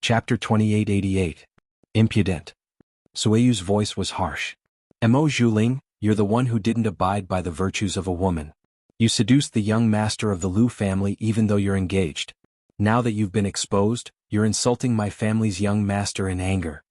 Chapter 2888. Impudent. Sueyu's voice was harsh. Mo Zhuling, you're the one who didn't abide by the virtues of a woman. You seduced the young master of the Lu family even though you're engaged. Now that you've been exposed, you're insulting my family's young master in anger.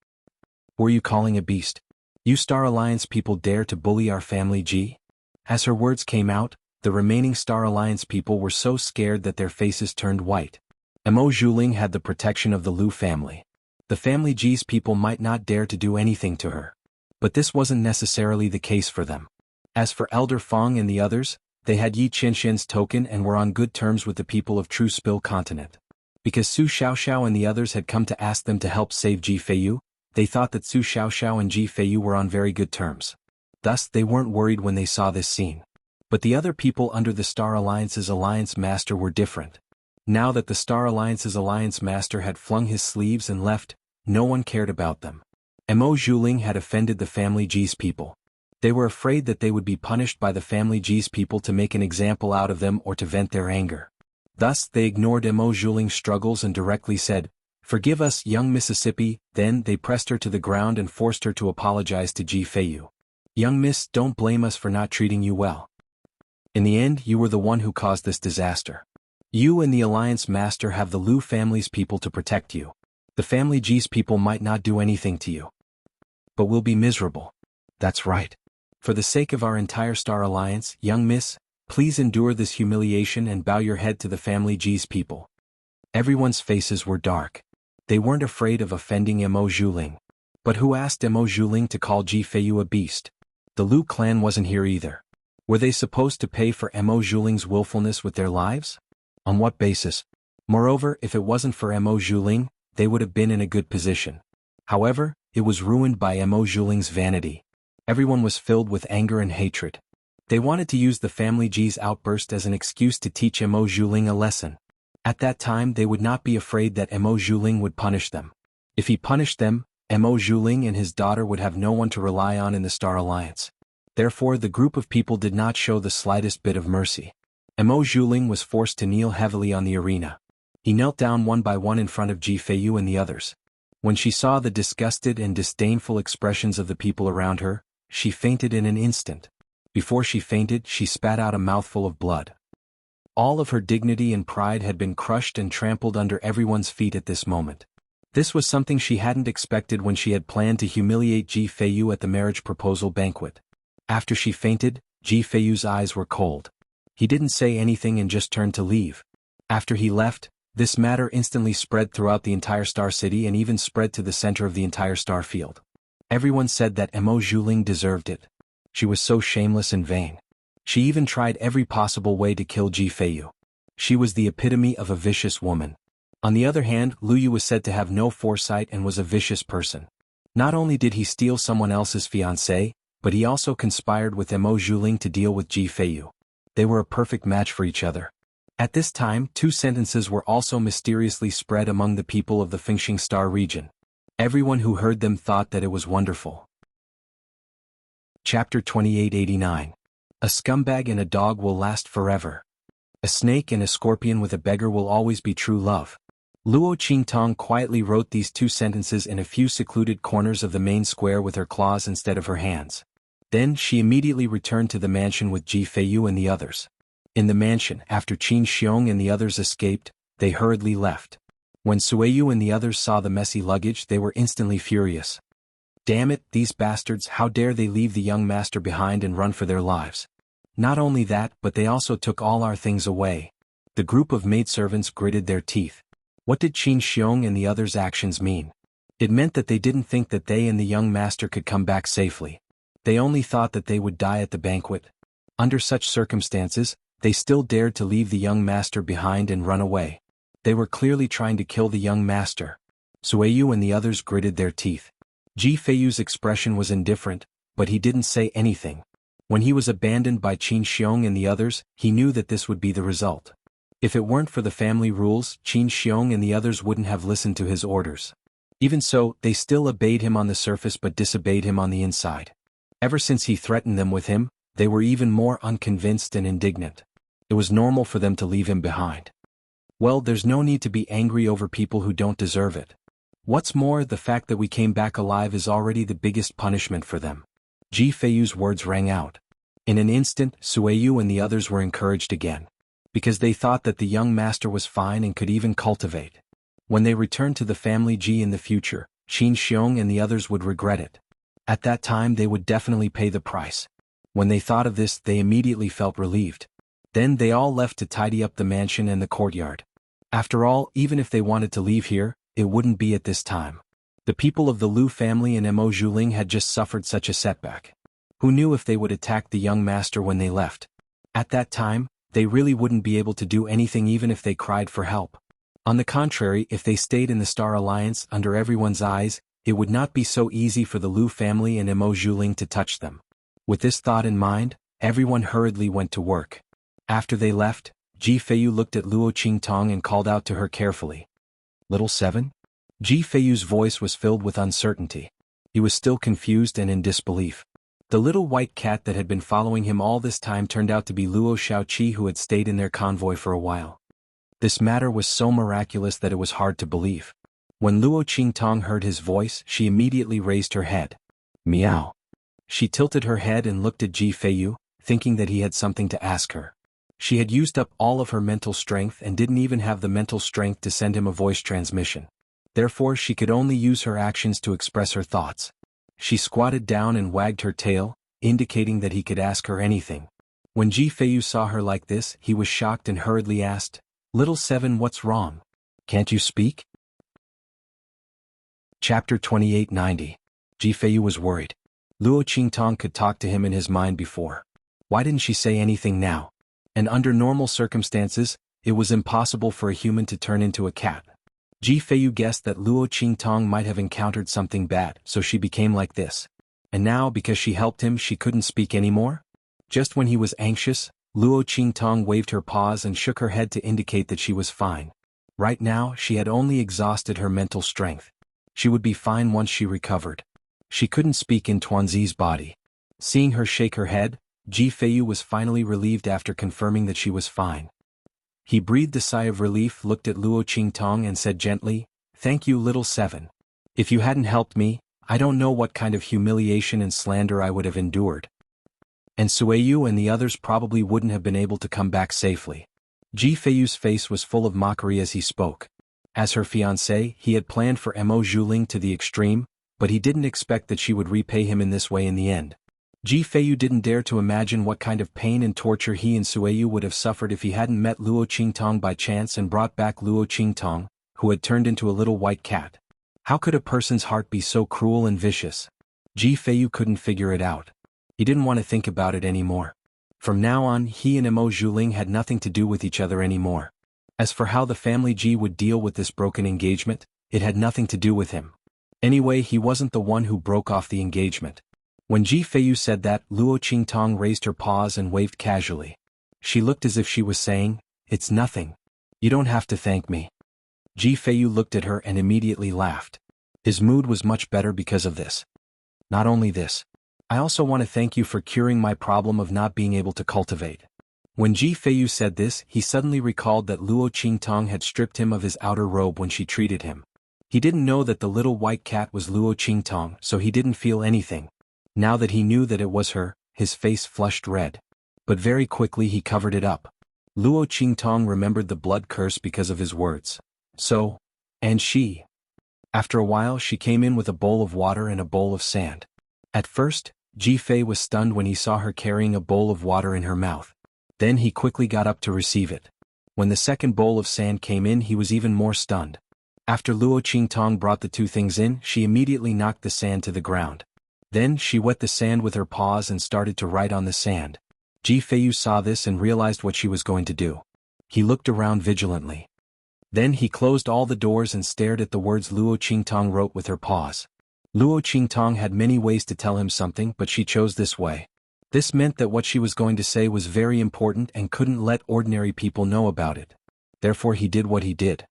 Were you calling a beast? You Star Alliance people dare to bully our family G? As her words came out, the remaining Star Alliance people were so scared that their faces turned white. Mo Zhuling had the protection of the Lu family. The family G's people might not dare to do anything to her. But this wasn't necessarily the case for them. As for Elder Fong and the others, they had Yi Qianxian's token and were on good terms with the people of True Spill Continent. Because Su Xiaoxiao and the others had come to ask them to help save Ji Feiyu, they thought that Su Xiaoxiao and Ji Feiyu were on very good terms. Thus, they weren't worried when they saw this scene. But the other people under the Star Alliance's Alliance Master were different. Now that the Star Alliance's Alliance Master had flung his sleeves and left, no one cared about them. Mo Zhuling had offended the family G's people. They were afraid that they would be punished by the family G's people to make an example out of them or to vent their anger. Thus, they ignored Mo Zhuling's struggles and directly said, "Forgive us, young Mississippi." Then they pressed her to the ground and forced her to apologize to Ji Feiyu. "Young miss, don't blame us for not treating you well. In the end, you were the one who caused this disaster. You and the Alliance Master have the Lu family's people to protect you. The family G's people might not do anything to you. But we'll be miserable." "That's right. For the sake of our entire Star Alliance, young miss, please endure this humiliation and bow your head to the family G's people." Everyone's faces were dark. They weren't afraid of offending Mo Zhuling. But who asked Mo Zhuling to call Ji Feiyu a beast? The Lu clan wasn't here either. Were they supposed to pay for Mo Zhuling's willfulness with their lives? On what basis? Moreover, if it wasn't for Mo Zhuling, they would have been in a good position. However, it was ruined by Mo Zhuling's vanity. Everyone was filled with anger and hatred. They wanted to use the family G's outburst as an excuse to teach Mo Zhuling a lesson. At that time they would not be afraid that Mo Zhuling would punish them. If he punished them, Mo Zhuling and his daughter would have no one to rely on in the Star Alliance. Therefore the group of people did not show the slightest bit of mercy. Mo Zhuling was forced to kneel heavily on the arena. He knelt down one by one in front of Ji Feiyu and the others. When she saw the disgusted and disdainful expressions of the people around her, she fainted in an instant. Before she fainted, she spat out a mouthful of blood. All of her dignity and pride had been crushed and trampled under everyone's feet at this moment. This was something she hadn't expected when she had planned to humiliate Ji Feiyu at the marriage proposal banquet. After she fainted, Ji Feiyu's eyes were cold. He didn't say anything and just turned to leave. After he left, this matter instantly spread throughout the entire Star City and even spread to the center of the entire star field. Everyone said that Mo Zhuling deserved it. She was so shameless and vain. She even tried every possible way to kill Ji Feiyu. She was the epitome of a vicious woman. On the other hand, Lu Yu was said to have no foresight and was a vicious person. Not only did he steal someone else's fiancée, but he also conspired with Mo Zhuling to deal with Ji Feiyu. They were a perfect match for each other. At this time, two sentences were also mysteriously spread among the people of the Fengxing Star region. Everyone who heard them thought that it was wonderful. Chapter 2889. A scumbag and a dog will last forever. A snake and a scorpion with a beggar will always be true love. Luo Qingtong quietly wrote these two sentences in a few secluded corners of the main square with her claws instead of her hands. Then she immediately returned to the mansion with Ji Feiyu and the others. In the mansion, after Qin Xiong and the others escaped, they hurriedly left. When Sueyu and the others saw the messy luggage, they were instantly furious. Damn it, these bastards, how dare they leave the young master behind and run for their lives. Not only that, but they also took all our things away. The group of maidservants gritted their teeth. What did Qin Xiong and the others' actions mean? It meant that they didn't think that they and the young master could come back safely. They only thought that they would die at the banquet. Under such circumstances, they still dared to leave the young master behind and run away. They were clearly trying to kill the young master. Sueyu and the others gritted their teeth. Ji Feiyu's expression was indifferent, but he didn't say anything. When he was abandoned by Qin Xiong and the others, he knew that this would be the result. If it weren't for the family rules, Qin Xiong and the others wouldn't have listened to his orders. Even so, they still obeyed him on the surface but disobeyed him on the inside. Ever since he threatened them with him, they were even more unconvinced and indignant. It was normal for them to leave him behind. Well, there's no need to be angry over people who don't deserve it. What's more, the fact that we came back alive is already the biggest punishment for them. Ji Feiyu's words rang out. In an instant, Sueyu and the others were encouraged again. Because they thought that the young master was fine and could even cultivate. When they returned to the family Ji in the future, Qin Xiong and the others would regret it. At that time they would definitely pay the price. When they thought of this, they immediately felt relieved. Then they all left to tidy up the mansion and the courtyard. After all, even if they wanted to leave here, it wouldn't be at this time. The people of the Lu family and Mo Zhuling had just suffered such a setback. Who knew if they would attack the young master when they left? At that time, they really wouldn't be able to do anything even if they cried for help. On the contrary, if they stayed in the Star Alliance under everyone's eyes, it would not be so easy for the Lu family and Mo Zhuling to touch them. With this thought in mind, everyone hurriedly went to work. After they left, Ji Feiyu looked at Luo Qingtong and called out to her carefully. "Little Seven?" Ji Feiyu's voice was filled with uncertainty. He was still confused and in disbelief. The little white cat that had been following him all this time turned out to be Luo Shaoqi, who had stayed in their convoy for a while. This matter was so miraculous that it was hard to believe. When Luo Qingtong heard his voice, she immediately raised her head. Meow. She tilted her head and looked at Ji Feiyu, thinking that he had something to ask her. She had used up all of her mental strength and didn't even have the mental strength to send him a voice transmission. Therefore she could only use her actions to express her thoughts. She squatted down and wagged her tail, indicating that he could ask her anything. When Ji Feiyu saw her like this, he was shocked and hurriedly asked, "Little Seven, what's wrong? Can't you speak?" Chapter 2890. Ji Feiyu was worried. Luo Qingtong could talk to him in his mind before. Why didn't she say anything now? And under normal circumstances, it was impossible for a human to turn into a cat. Ji Feiyu guessed that Luo Qingtong might have encountered something bad, so she became like this. And now, because she helped him, she couldn't speak anymore? Just when he was anxious, Luo Qingtong waved her paws and shook her head to indicate that she was fine. Right now, she had only exhausted her mental strength. She would be fine once she recovered. She couldn't speak in Tuanzi's body. Seeing her shake her head, Ji Feiyu was finally relieved after confirming that she was fine. He breathed a sigh of relief, looked at Luo Qingtong and said gently, "Thank you, Little Seven. If you hadn't helped me, I don't know what kind of humiliation and slander I would have endured. And Sueyu and the others probably wouldn't have been able to come back safely." Ji Feiyu's face was full of mockery as he spoke. As her fiancée, he had planned for Mo Zhuling to the extreme, but he didn't expect that she would repay him in this way in the end. Ji Feiyu didn't dare to imagine what kind of pain and torture he and Sueyu would have suffered if he hadn't met Luo Qingtong by chance and brought back Luo Qingtong, who had turned into a little white cat. How could a person's heart be so cruel and vicious? Ji Feiyu couldn't figure it out. He didn't want to think about it anymore. From now on, he and Mo Zhuling had nothing to do with each other anymore. As for how the family Ji would deal with this broken engagement, it had nothing to do with him. Anyway, he wasn't the one who broke off the engagement. When Ji Feiyu said that, Luo Qingtong raised her paws and waved casually. She looked as if she was saying, "It's nothing. You don't have to thank me." Ji Feiyu looked at her and immediately laughed. His mood was much better because of this. "Not only this, I also want to thank you for curing my problem of not being able to cultivate." When Ji Feiyu said this, he suddenly recalled that Luo Qingtong had stripped him of his outer robe when she treated him. He didn't know that the little white cat was Luo Qingtong, so he didn't feel anything. Now that he knew that it was her, his face flushed red. But very quickly he covered it up. Luo Qingtong remembered the blood curse because of his words. So, and she. After a while she came in with a bowl of water and a bowl of sand. At first, Ji Fei was stunned when he saw her carrying a bowl of water in her mouth. Then he quickly got up to receive it. When the second bowl of sand came in, he was even more stunned. After Luo Qingtong brought the two things in, she immediately knocked the sand to the ground. Then she wet the sand with her paws and started to write on the sand. Ji Feiyu saw this and realized what she was going to do. He looked around vigilantly. Then he closed all the doors and stared at the words Luo Qingtong wrote with her paws. Luo Qingtong had many ways to tell him something, but she chose this way. This meant that what she was going to say was very important and couldn't let ordinary people know about it. Therefore he did what he did.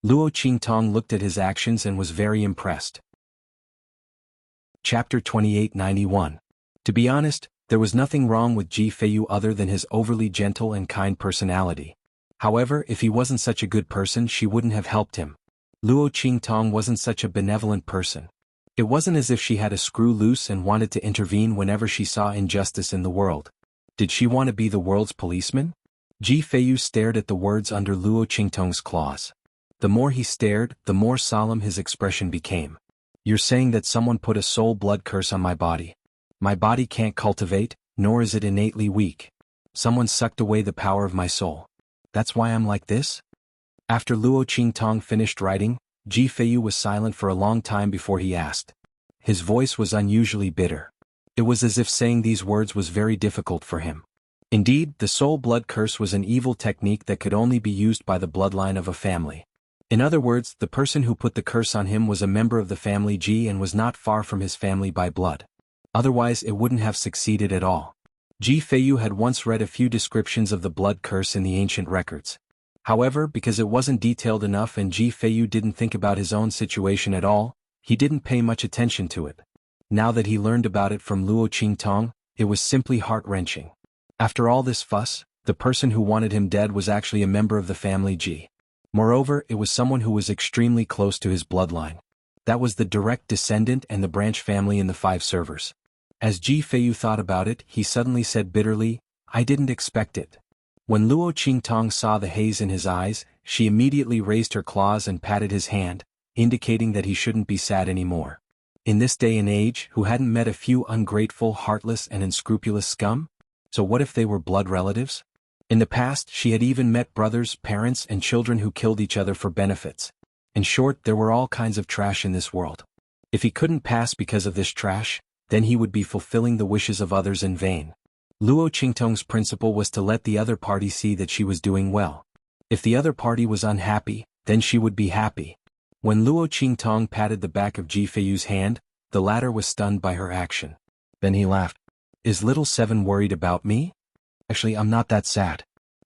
Luo Qingtong looked at his actions and was very impressed. Chapter 2891. To be honest, there was nothing wrong with Ji Feiyu other than his overly gentle and kind personality. However, if he wasn't such a good person, she wouldn't have helped him. Luo Qingtong wasn't such a benevolent person. It wasn't as if she had a screw loose and wanted to intervene whenever she saw injustice in the world. Did she want to be the world's policeman? Ji Feiyu stared at the words under Luo Qingtong's claws. The more he stared, the more solemn his expression became. You're saying that someone put a soul blood curse on my body. My body can't cultivate, nor is it innately weak. Someone sucked away the power of my soul. That's why I'm like this? After Luo Qingtong finished writing, Ji Feiyu was silent for a long time before he asked. His voice was unusually bitter. It was as if saying these words was very difficult for him. Indeed, the soul blood curse was an evil technique that could only be used by the bloodline of a family. In other words, the person who put the curse on him was a member of the family Ji and was not far from his family by blood. Otherwise it wouldn't have succeeded at all. Ji Feiyu had once read a few descriptions of the blood curse in the ancient records. However, because it wasn't detailed enough and Ji Feiyu didn't think about his own situation at all, he didn't pay much attention to it. Now that he learned about it from Luo Qingtong, it was simply heart-wrenching. After all this fuss, the person who wanted him dead was actually a member of the family Ji. Moreover, it was someone who was extremely close to his bloodline. That was the direct descendant and the branch family in the 5 servers. As Ji Feiyu thought about it, he suddenly said bitterly, I didn't expect it. When Luo Qingtong saw the haze in his eyes, she immediately raised her claws and patted his hand, indicating that he shouldn't be sad anymore. In this day and age, who hadn't met a few ungrateful, heartless and unscrupulous scum? So what if they were blood relatives? In the past, she had even met brothers, parents and children who killed each other for benefits. In short, there were all kinds of trash in this world. If he couldn't pass because of this trash, then he would be fulfilling the wishes of others in vain. Luo Qingtong's principle was to let the other party see that she was doing well. If the other party was unhappy, then she would be happy. When Luo Qingtong patted the back of Ji Feiyu's hand, the latter was stunned by her action. Then he laughed. Is little Seven worried about me? Actually, I'm not that sad.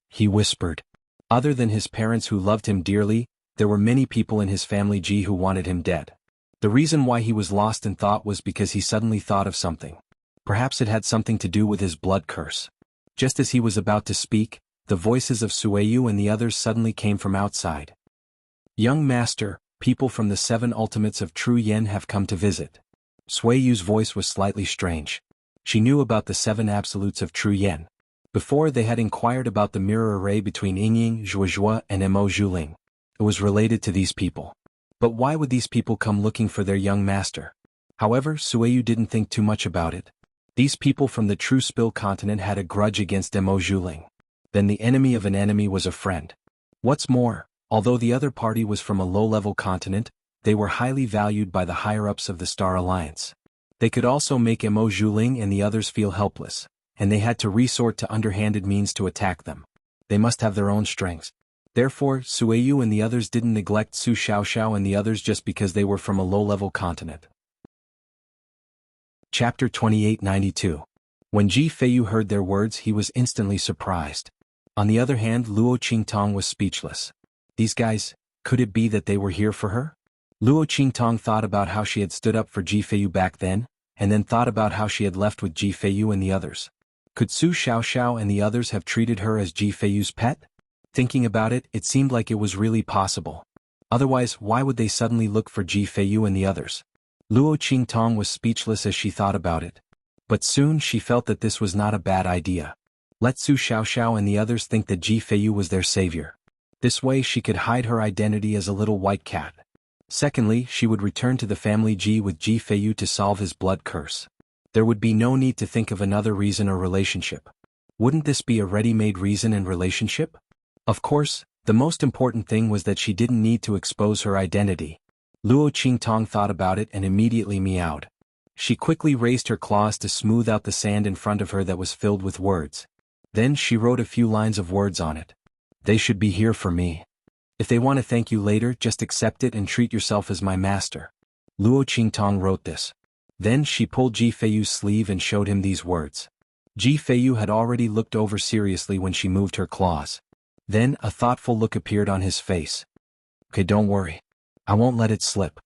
He whispered. Other than his parents who loved him dearly, there were many people in his family Ji who wanted him dead. The reason why he was lost in thought was because he suddenly thought of something. Perhaps it had something to do with his blood curse. Just as he was about to speak, the voices of Sueyu and the others suddenly came from outside. Young master, people from the 7 ultimates of True Yen have come to visit. Sueyu's voice was slightly strange. She knew about the 7 absolutes of True Yen. Before they had inquired about the mirror array between Yingying, Zhuozhua and Mo Zhuling. It was related to these people. But why would these people come looking for their young master? However, Sueyu didn't think too much about it. These people from the True Spill continent had a grudge against Mo Zhuling. Then the enemy of an enemy was a friend. What's more, although the other party was from a low-level continent, they were highly valued by the higher-ups of the Star Alliance. They could also make Mo Zhuling and the others feel helpless, and they had to resort to underhanded means to attack them. They must have their own strengths. Therefore, Sueyu and the others didn't neglect Su Xiaoxiao and the others just because they were from a low-level continent. Chapter 2892. When Ji Feiyu heard their words, he was instantly surprised. On the other hand, Luo Qingtong was speechless. These guys, could it be that they were here for her? Luo Qingtong thought about how she had stood up for Ji Feiyu back then, and then thought about how she had left with Ji Feiyu and the others. Could Su Xiaoxiao and the others have treated her as Ji Feiyu's pet? Thinking about it, it seemed like it was really possible. Otherwise, why would they suddenly look for Ji Feiyu and the others? Luo Qingtong was speechless as she thought about it. But soon she felt that this was not a bad idea. Let Su Xiaoxiao and the others think that Ji Feiyu was their savior. This way she could hide her identity as a little white cat. Secondly, she would return to the family Ji with Ji Feiyu to solve his blood curse. There would be no need to think of another reason or relationship. Wouldn't this be a ready-made reason and relationship? Of course, the most important thing was that she didn't need to expose her identity. Luo Qingtong thought about it and immediately meowed. She quickly raised her claws to smooth out the sand in front of her that was filled with words. Then she wrote a few lines of words on it. They should be here for me. If they want to thank you later, just accept it and treat yourself as my master. Luo Qingtong wrote this. Then she pulled Ji Feiyu's sleeve and showed him these words. Ji Feiyu had already looked over seriously when she moved her claws. Then a thoughtful look appeared on his face. Okay, don't worry. I won't let it slip.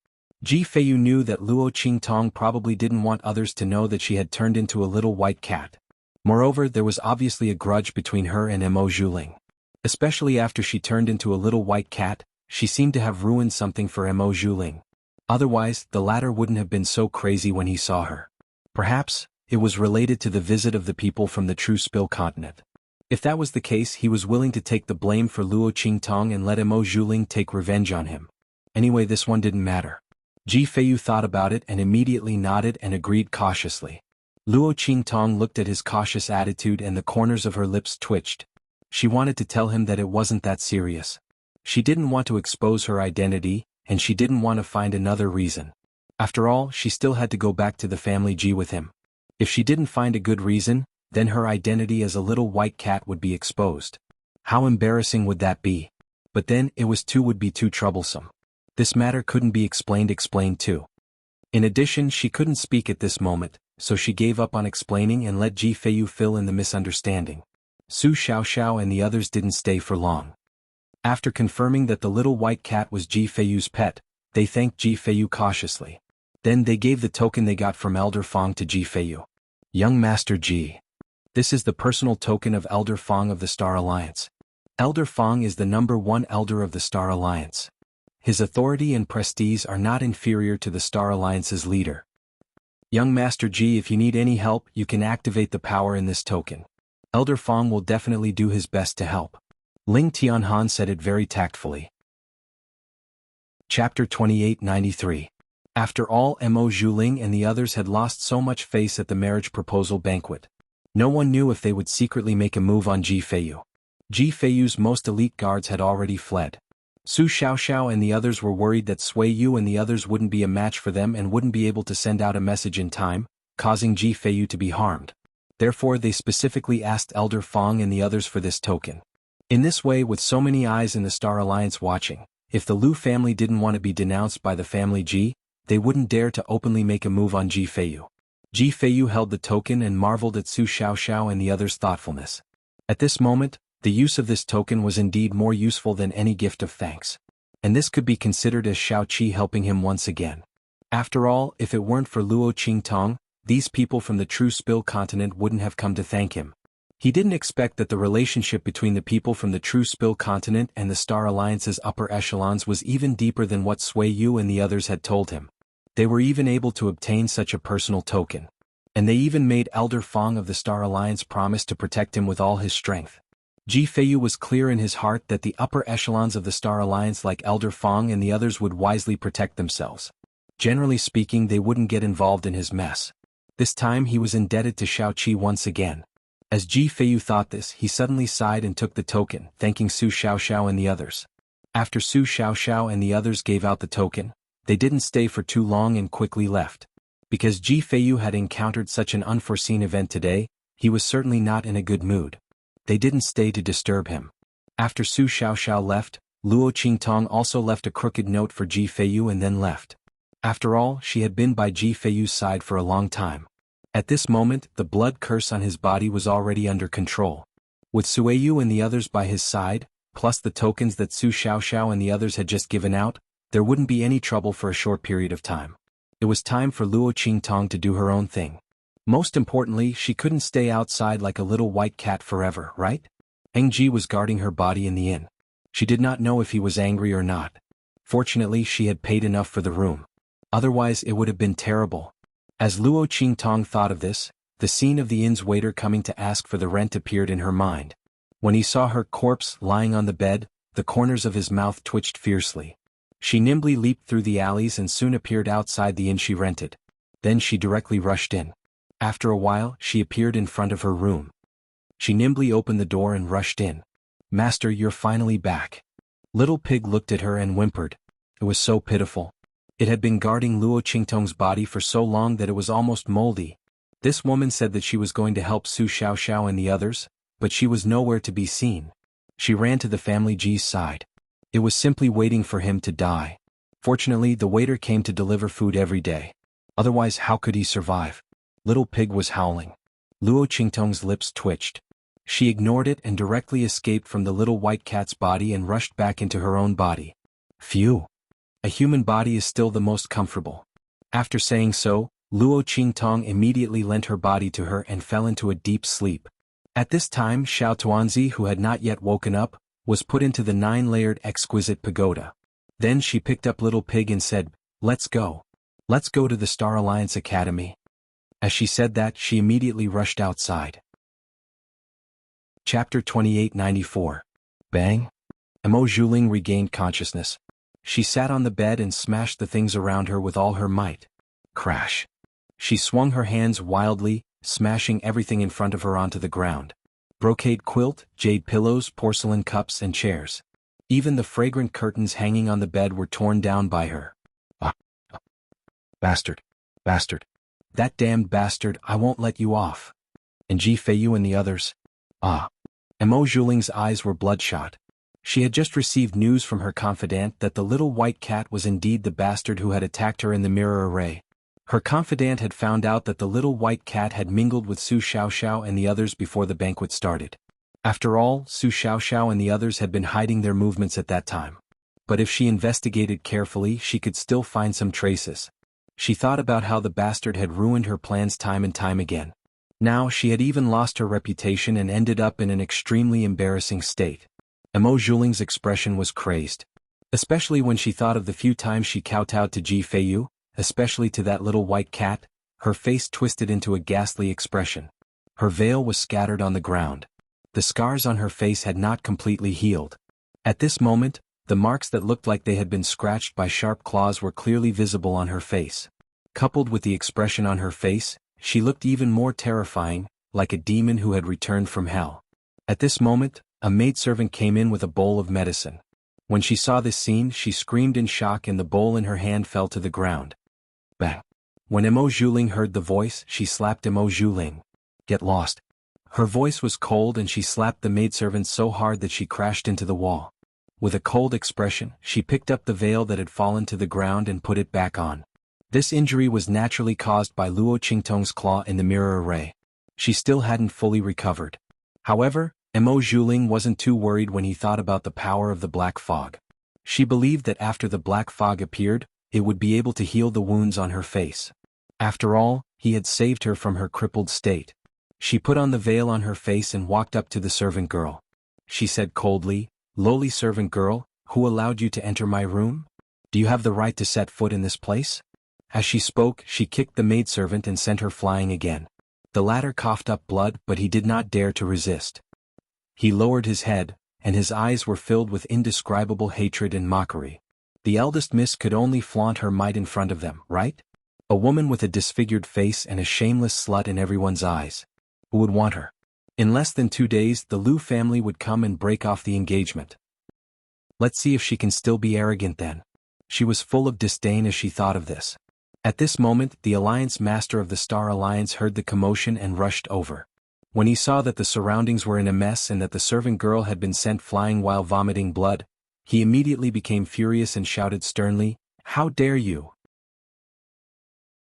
Ji Feiyu knew that Luo Qingtong probably didn't want others to know that she had turned into a little white cat. Moreover, there was obviously a grudge between her and Mo Zhuling. Especially after she turned into a little white cat, she seemed to have ruined something for Mo Zhuling. Otherwise, the latter wouldn't have been so crazy when he saw her. Perhaps, it was related to the visit of the people from the True Spill continent. If that was the case, he was willing to take the blame for Luo Qingtong and let Mo Zhuling take revenge on him. Anyway, this one didn't matter. Ji Feiyu thought about it and immediately nodded and agreed cautiously. Luo Qingtong looked at his cautious attitude and the corners of her lips twitched. She wanted to tell him that it wasn't that serious. She didn't want to expose her identity, and she didn't want to find another reason. After all, she still had to go back to the family Ji with him. If she didn't find a good reason, then her identity as a little white cat would be exposed. How embarrassing would that be? But then, would be too troublesome. This matter couldn't be explained too. In addition, she couldn't speak at this moment, so she gave up on explaining and let Ji Feiyu fill in the misunderstanding. Su Xiaoxiao and the others didn't stay for long. After confirming that the little white cat was Ji Feiyu's pet, they thanked Ji Feiyu cautiously. Then they gave the token they got from Elder Fong to Ji Feiyu. Young Master Ji. This is the personal token of Elder Fong of the Star Alliance. Elder Fong is the #1 elder of the Star Alliance. His authority and prestige are not inferior to the Star Alliance's leader. Young Master Ji, if you need any help, you can activate the power in this token. Elder Fong will definitely do his best to help. Ling Tianhan said it very tactfully. Chapter 2893. After all, Mo Zhuling and the others had lost so much face at the marriage proposal banquet. No one knew if they would secretly make a move on Ji Feiyu. Ji Feiyu's most elite guards had already fled. Su Xiaoxiao and the others were worried that Sui Yu and the others wouldn't be a match for them and wouldn't be able to send out a message in time, causing Ji Feiyu to be harmed. Therefore, they specifically asked Elder Fong and the others for this token. In this way, with so many eyes in the Star Alliance watching, if the Lu family didn't want to be denounced by the family Ji, they wouldn't dare to openly make a move on Ji Feiyu. Ji Feiyu held the token and marveled at Su Xiaoxiao and the others' thoughtfulness. At this moment, the use of this token was indeed more useful than any gift of thanks. And this could be considered as Shao Qi helping him once again. After all, if it weren't for Luo Qingtong, these people from the True Spill continent wouldn't have come to thank him. He didn't expect that the relationship between the people from the True Spill continent and the Star Alliance's upper echelons was even deeper than what Sui Yu and the others had told him. They were even able to obtain such a personal token. And they even made Elder Fong of the Star Alliance promise to protect him with all his strength. Ji Feiyu was clear in his heart that the upper echelons of the Star Alliance like Elder Fong and the others would wisely protect themselves. Generally speaking, they wouldn't get involved in his mess. This time he was indebted to Shao Qi once again. As Ji Feiyu thought this, he suddenly sighed and took the token, thanking Su Xiaoxiao and the others. After Su Xiaoxiao and the others gave out the token, they didn't stay for too long and quickly left. Because Ji Feiyu had encountered such an unforeseen event today, he was certainly not in a good mood. They didn't stay to disturb him. After Su Xiaoxiao left, Luo Qingtong also left a crooked note for Ji Feiyu and then left. After all, she had been by Ji Feiyu's side for a long time. At this moment, the blood curse on his body was already under control. With Sui Yu and the others by his side, plus the tokens that Su Xiaoxiao and the others had just given out, there wouldn't be any trouble for a short period of time. It was time for Luo Qingtong to do her own thing. Most importantly, she couldn't stay outside like a little white cat forever, right? Eng Ji was guarding her body in the inn. She did not know if he was angry or not. Fortunately, she had paid enough for the room. Otherwise, it would have been terrible. As Luo Qingtong thought of this, the scene of the inn's waiter coming to ask for the rent appeared in her mind. When he saw her corpse lying on the bed, the corners of his mouth twitched fiercely. She nimbly leaped through the alleys and soon appeared outside the inn she rented. Then she directly rushed in. After a while, she appeared in front of her room. She nimbly opened the door and rushed in. "Master, you're finally back." Little Pig looked at her and whimpered. It was so pitiful. It had been guarding Luo Qingtong's body for so long that it was almost moldy. This woman said that she was going to help Su Xiaoxiao and the others, but she was nowhere to be seen. She ran to the family Ji's side. It was simply waiting for him to die. Fortunately, the waiter came to deliver food every day. Otherwise, how could he survive? Little Pig was howling. Luo Qingtong's lips twitched. She ignored it and directly escaped from the little white cat's body and rushed back into her own body. Phew! A human body is still the most comfortable. After saying so, Luo Qingtong immediately lent her body to her and fell into a deep sleep. At this time, Xiao Tuanzi, who had not yet woken up, was put into the 9-layered exquisite pagoda. Then she picked up Little Pig and said, "Let's go. Let's go to the Star Alliance Academy." As she said that, she immediately rushed outside. Chapter 2894. Bang! Emo Zhuling regained consciousness. She sat on the bed and smashed the things around her with all her might. Crash! She swung her hands wildly, smashing everything in front of her onto the ground. Brocade quilt, jade pillows, porcelain cups and chairs. Even the fragrant curtains hanging on the bed were torn down by her. Ah! Bastard! Bastard! That damned bastard, I won't let you off. And Ji Feiyu and the others? Ah! Emo Zhuling's eyes were bloodshot. She had just received news from her confidant that the little white cat was indeed the bastard who had attacked her in the mirror array. Her confidant had found out that the little white cat had mingled with Su Xiaoxiao and the others before the banquet started. After all, Su Xiaoxiao and the others had been hiding their movements at that time. But if she investigated carefully, she could still find some traces. She thought about how the bastard had ruined her plans time and time again. Now she had even lost her reputation and ended up in an extremely embarrassing state. Emo Zhuling's expression was crazed. Especially when she thought of the few times she kowtowed to Ji Feiyu, especially to that little white cat, her face twisted into a ghastly expression. Her veil was scattered on the ground. The scars on her face had not completely healed. At this moment, the marks that looked like they had been scratched by sharp claws were clearly visible on her face. Coupled with the expression on her face, she looked even more terrifying, like a demon who had returned from hell. At this moment, a maidservant came in with a bowl of medicine. When she saw this scene, she screamed in shock and the bowl in her hand fell to the ground. Bang! When Emo Zhuling heard the voice, she slapped Emo Zhuling. Get lost. Her voice was cold and she slapped the maidservant so hard that she crashed into the wall. With a cold expression, she picked up the veil that had fallen to the ground and put it back on. This injury was naturally caused by Luo Qingtong's claw in the mirror array. She still hadn't fully recovered. However, Emo Zhuling wasn't too worried when he thought about the power of the black fog. She believed that after the black fog appeared, it would be able to heal the wounds on her face. After all, he had saved her from her crippled state. She put on the veil on her face and walked up to the servant girl. She said coldly, "Lowly servant girl, who allowed you to enter my room? Do you have the right to set foot in this place?" As she spoke, she kicked the maidservant and sent her flying again. The latter coughed up blood, but he did not dare to resist. He lowered his head, and his eyes were filled with indescribable hatred and mockery. The eldest miss could only flaunt her might in front of them, right? A woman with a disfigured face and a shameless slut in everyone's eyes. Who would want her? In less than 2 days, the Liu family would come and break off the engagement. Let's see if she can still be arrogant then. She was full of disdain as she thought of this. At this moment, the Alliance Master of the Star Alliance heard the commotion and rushed over. When he saw that the surroundings were in a mess and that the servant girl had been sent flying while vomiting blood, he immediately became furious and shouted sternly, "How dare you!"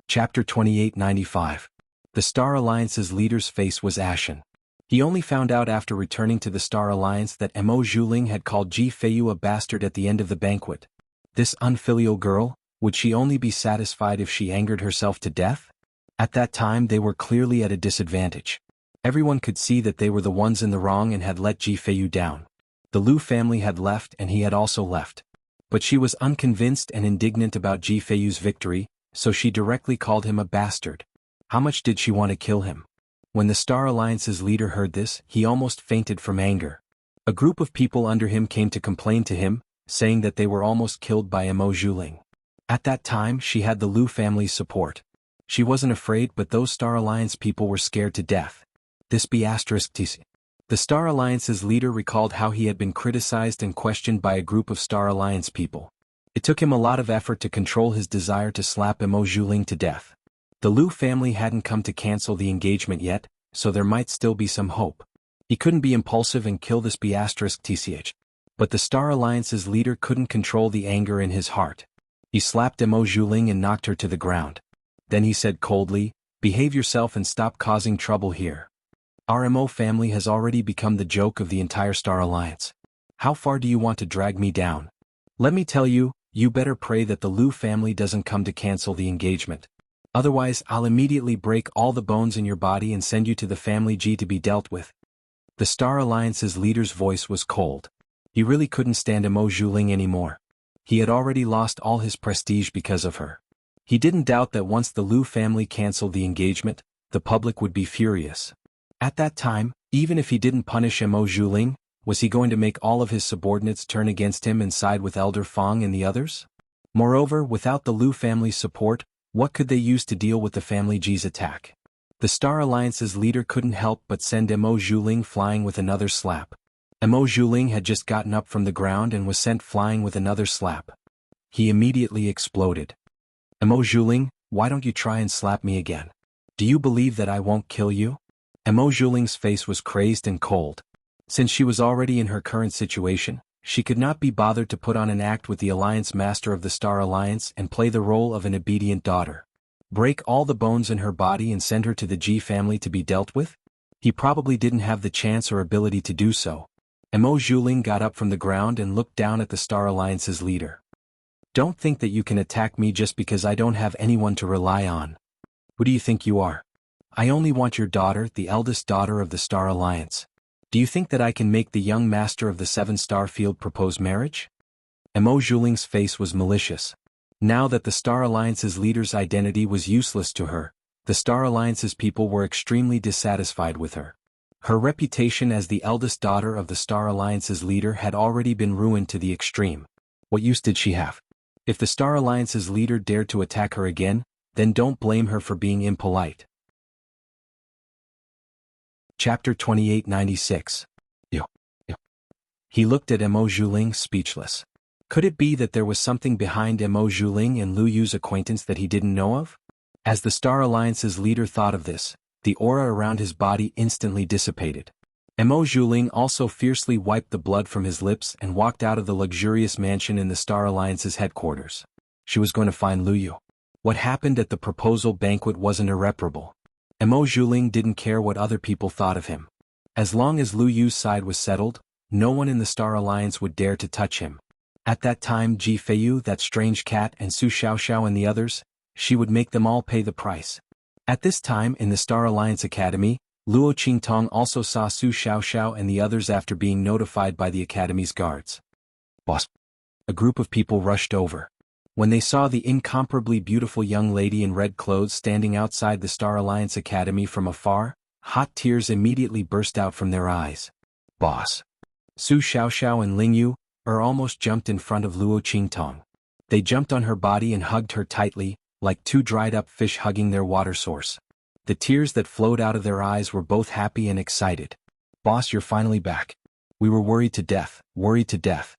Chapter 2895. The Star Alliance's leader's face was ashen. He only found out after returning to the Star Alliance that Emo Zhuling had called Ji Feiyu a bastard at the end of the banquet. This unfilial girl, would she only be satisfied if she angered herself to death? At that time they were clearly at a disadvantage. Everyone could see that they were the ones in the wrong and had let Ji Feiyu down. The Liu family had left and he had also left. But she was unconvinced and indignant about Ji Feiyu's victory, so she directly called him a bastard. How much did she want to kill him? When the Star Alliance's leader heard this, he almost fainted from anger. A group of people under him came to complain to him, saying that they were almost killed by Emo Zhuling. At that time, she had the Liu family's support. She wasn't afraid, but those Star Alliance people were scared to death. This *TC. The Star Alliance's leader recalled how he had been criticized and questioned by a group of Star Alliance people. It took him a lot of effort to control his desire to slap Emo Zhuling to death. The Liu family hadn't come to cancel the engagement yet, so there might still be some hope. He couldn't be impulsive and kill this *TCH. But the Star Alliance's leader couldn't control the anger in his heart. He slapped Emo Zhuling and knocked her to the ground. Then he said coldly, "Behave yourself and stop causing trouble here. Our Emo family has already become the joke of the entire Star Alliance. How far do you want to drag me down? Let me tell you, you better pray that the Liu family doesn't come to cancel the engagement. Otherwise, I'll immediately break all the bones in your body and send you to the family G to be dealt with." The Star Alliance's leader's voice was cold. He really couldn't stand Emo Zhuling anymore. He had already lost all his prestige because of her. He didn't doubt that once the Lu family canceled the engagement, the public would be furious. At that time, even if he didn't punish Mo Zhuling, was he going to make all of his subordinates turn against him and side with Elder Fang and the others? Moreover, without the Lu family's support, what could they use to deal with the family Ji's attack? The Star Alliance's leader couldn't help but send Mo Zhuling flying with another slap. Mo Zhuling had just gotten up from the ground and was sent flying with another slap. He immediately exploded. Mo Zhuling, why don't you try and slap me again? Do you believe that I won't kill you? Mo Zhuling's face was crazed and cold. Since she was already in her current situation, she could not be bothered to put on an act with the Alliance Master of the Star Alliance and play the role of an obedient daughter. Break all the bones in her body and send her to the Ji family to be dealt with? He probably didn't have the chance or ability to do so. Mo Zhuling got up from the ground and looked down at the Star Alliance's leader. Don't think that you can attack me just because I don't have anyone to rely on. Who do you think you are? I only want your daughter, the eldest daughter of the Star Alliance. Do you think that I can make the young master of the Seven-Star Field propose marriage? Mo Zhuling's face was malicious. Now that the Star Alliance's leader's identity was useless to her, the Star Alliance's people were extremely dissatisfied with her. Her reputation as the eldest daughter of the Star Alliance's leader had already been ruined to the extreme. What use did she have? If the Star Alliance's leader dared to attack her again, then don't blame her for being impolite. Chapter 2896. He looked at Mo Zhuling speechless. Could it be that there was something behind Mo Zhuling and Lu Yu's acquaintance that he didn't know of? As the Star Alliance's leader thought of this, the aura around his body instantly dissipated. Mo Zhuling also fiercely wiped the blood from his lips and walked out of the luxurious mansion in the Star Alliance's headquarters. She was going to find Lu Yu. What happened at the proposal banquet wasn't irreparable. Mo Zhuling didn't care what other people thought of him. As long as Lu Yu's side was settled, no one in the Star Alliance would dare to touch him. At that time Ji Feiyu, that strange cat, and Su Xiaoxiao and the others, she would make them all pay the price. At this time in the Star Alliance Academy, Luo Qingtong also saw Su Xiaoxiao and the others after being notified by the Academy's guards. Boss. A group of people rushed over. When they saw the incomparably beautiful young lady in red clothes standing outside the Star Alliance Academy from afar, hot tears immediately burst out from their eyes. Boss. Su Xiaoxiao and Ling Yu almost jumped in front of Luo Qingtong. They jumped on her body and hugged her tightly, like two dried-up fish hugging their water source. The tears that flowed out of their eyes were both happy and excited. Boss, you're finally back. We were worried to death, worried to death.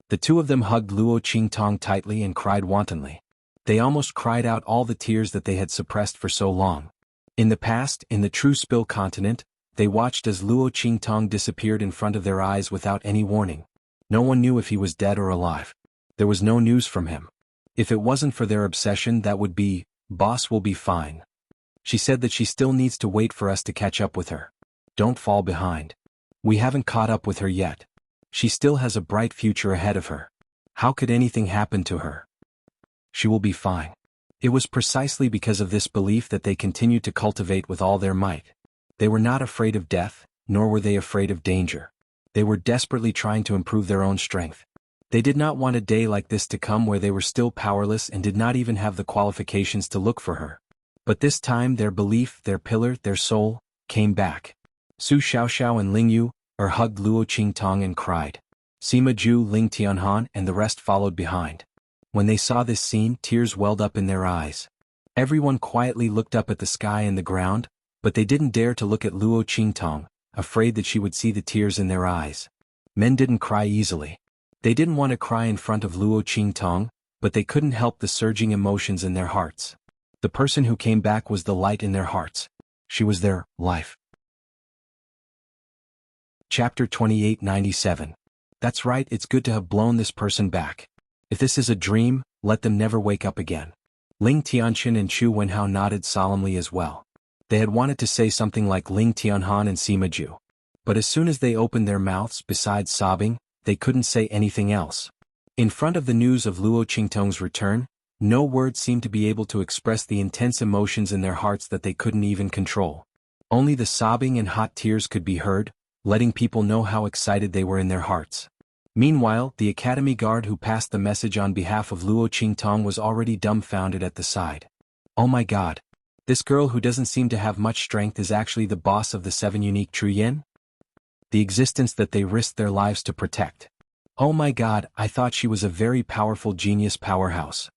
The two of them hugged Luo Qingtong tightly and cried wantonly. They almost cried out all the tears that they had suppressed for so long. In the past, in the True Spill continent, they watched as Luo Qingtong disappeared in front of their eyes without any warning. No one knew if he was dead or alive. There was no news from him. If it wasn't for their obsession, that would be, boss will be fine. She said that she still needs to wait for us to catch up with her. Don't fall behind. We haven't caught up with her yet. She still has a bright future ahead of her. How could anything happen to her? She will be fine. It was precisely because of this belief that they continued to cultivate with all their might. They were not afraid of death, nor were they afraid of danger. They were desperately trying to improve their own strength. They did not want a day like this to come where they were still powerless and did not even have the qualifications to look for her. But this time their belief, their pillar, their soul, came back. Su Xiaoxiao and Ling Yu hugged Luo Qingtong and cried. Sima Ju, Ling Tianhan and the rest followed behind. When they saw this scene, tears welled up in their eyes. Everyone quietly looked up at the sky and the ground, but they didn't dare to look at Luo Qingtong, afraid that she would see the tears in their eyes. Men didn't cry easily. They didn't want to cry in front of Luo Qingtong, but they couldn't help the surging emotions in their hearts. The person who came back was the light in their hearts. She was their life. Chapter 2897. That's right, it's good to have blown this person back. If this is a dream, let them never wake up again. Ling Tianxin and Xuanhuan nodded solemnly as well. They had wanted to say something like Ling Tianhan and Sima Ju. But as soon as they opened their mouths, besides sobbing, they couldn't say anything else. In front of the news of Luo Qingtong's return, no words seemed to be able to express the intense emotions in their hearts that they couldn't even control. Only the sobbing and hot tears could be heard, letting people know how excited they were in their hearts. Meanwhile, the academy guard who passed the message on behalf of Luo Qingtong was already dumbfounded at the side. Oh my god. This girl who doesn't seem to have much strength is actually the boss of the 7 unique True Yin? The existence that they risked their lives to protect. Oh my god, I thought she was a very powerful genius powerhouse.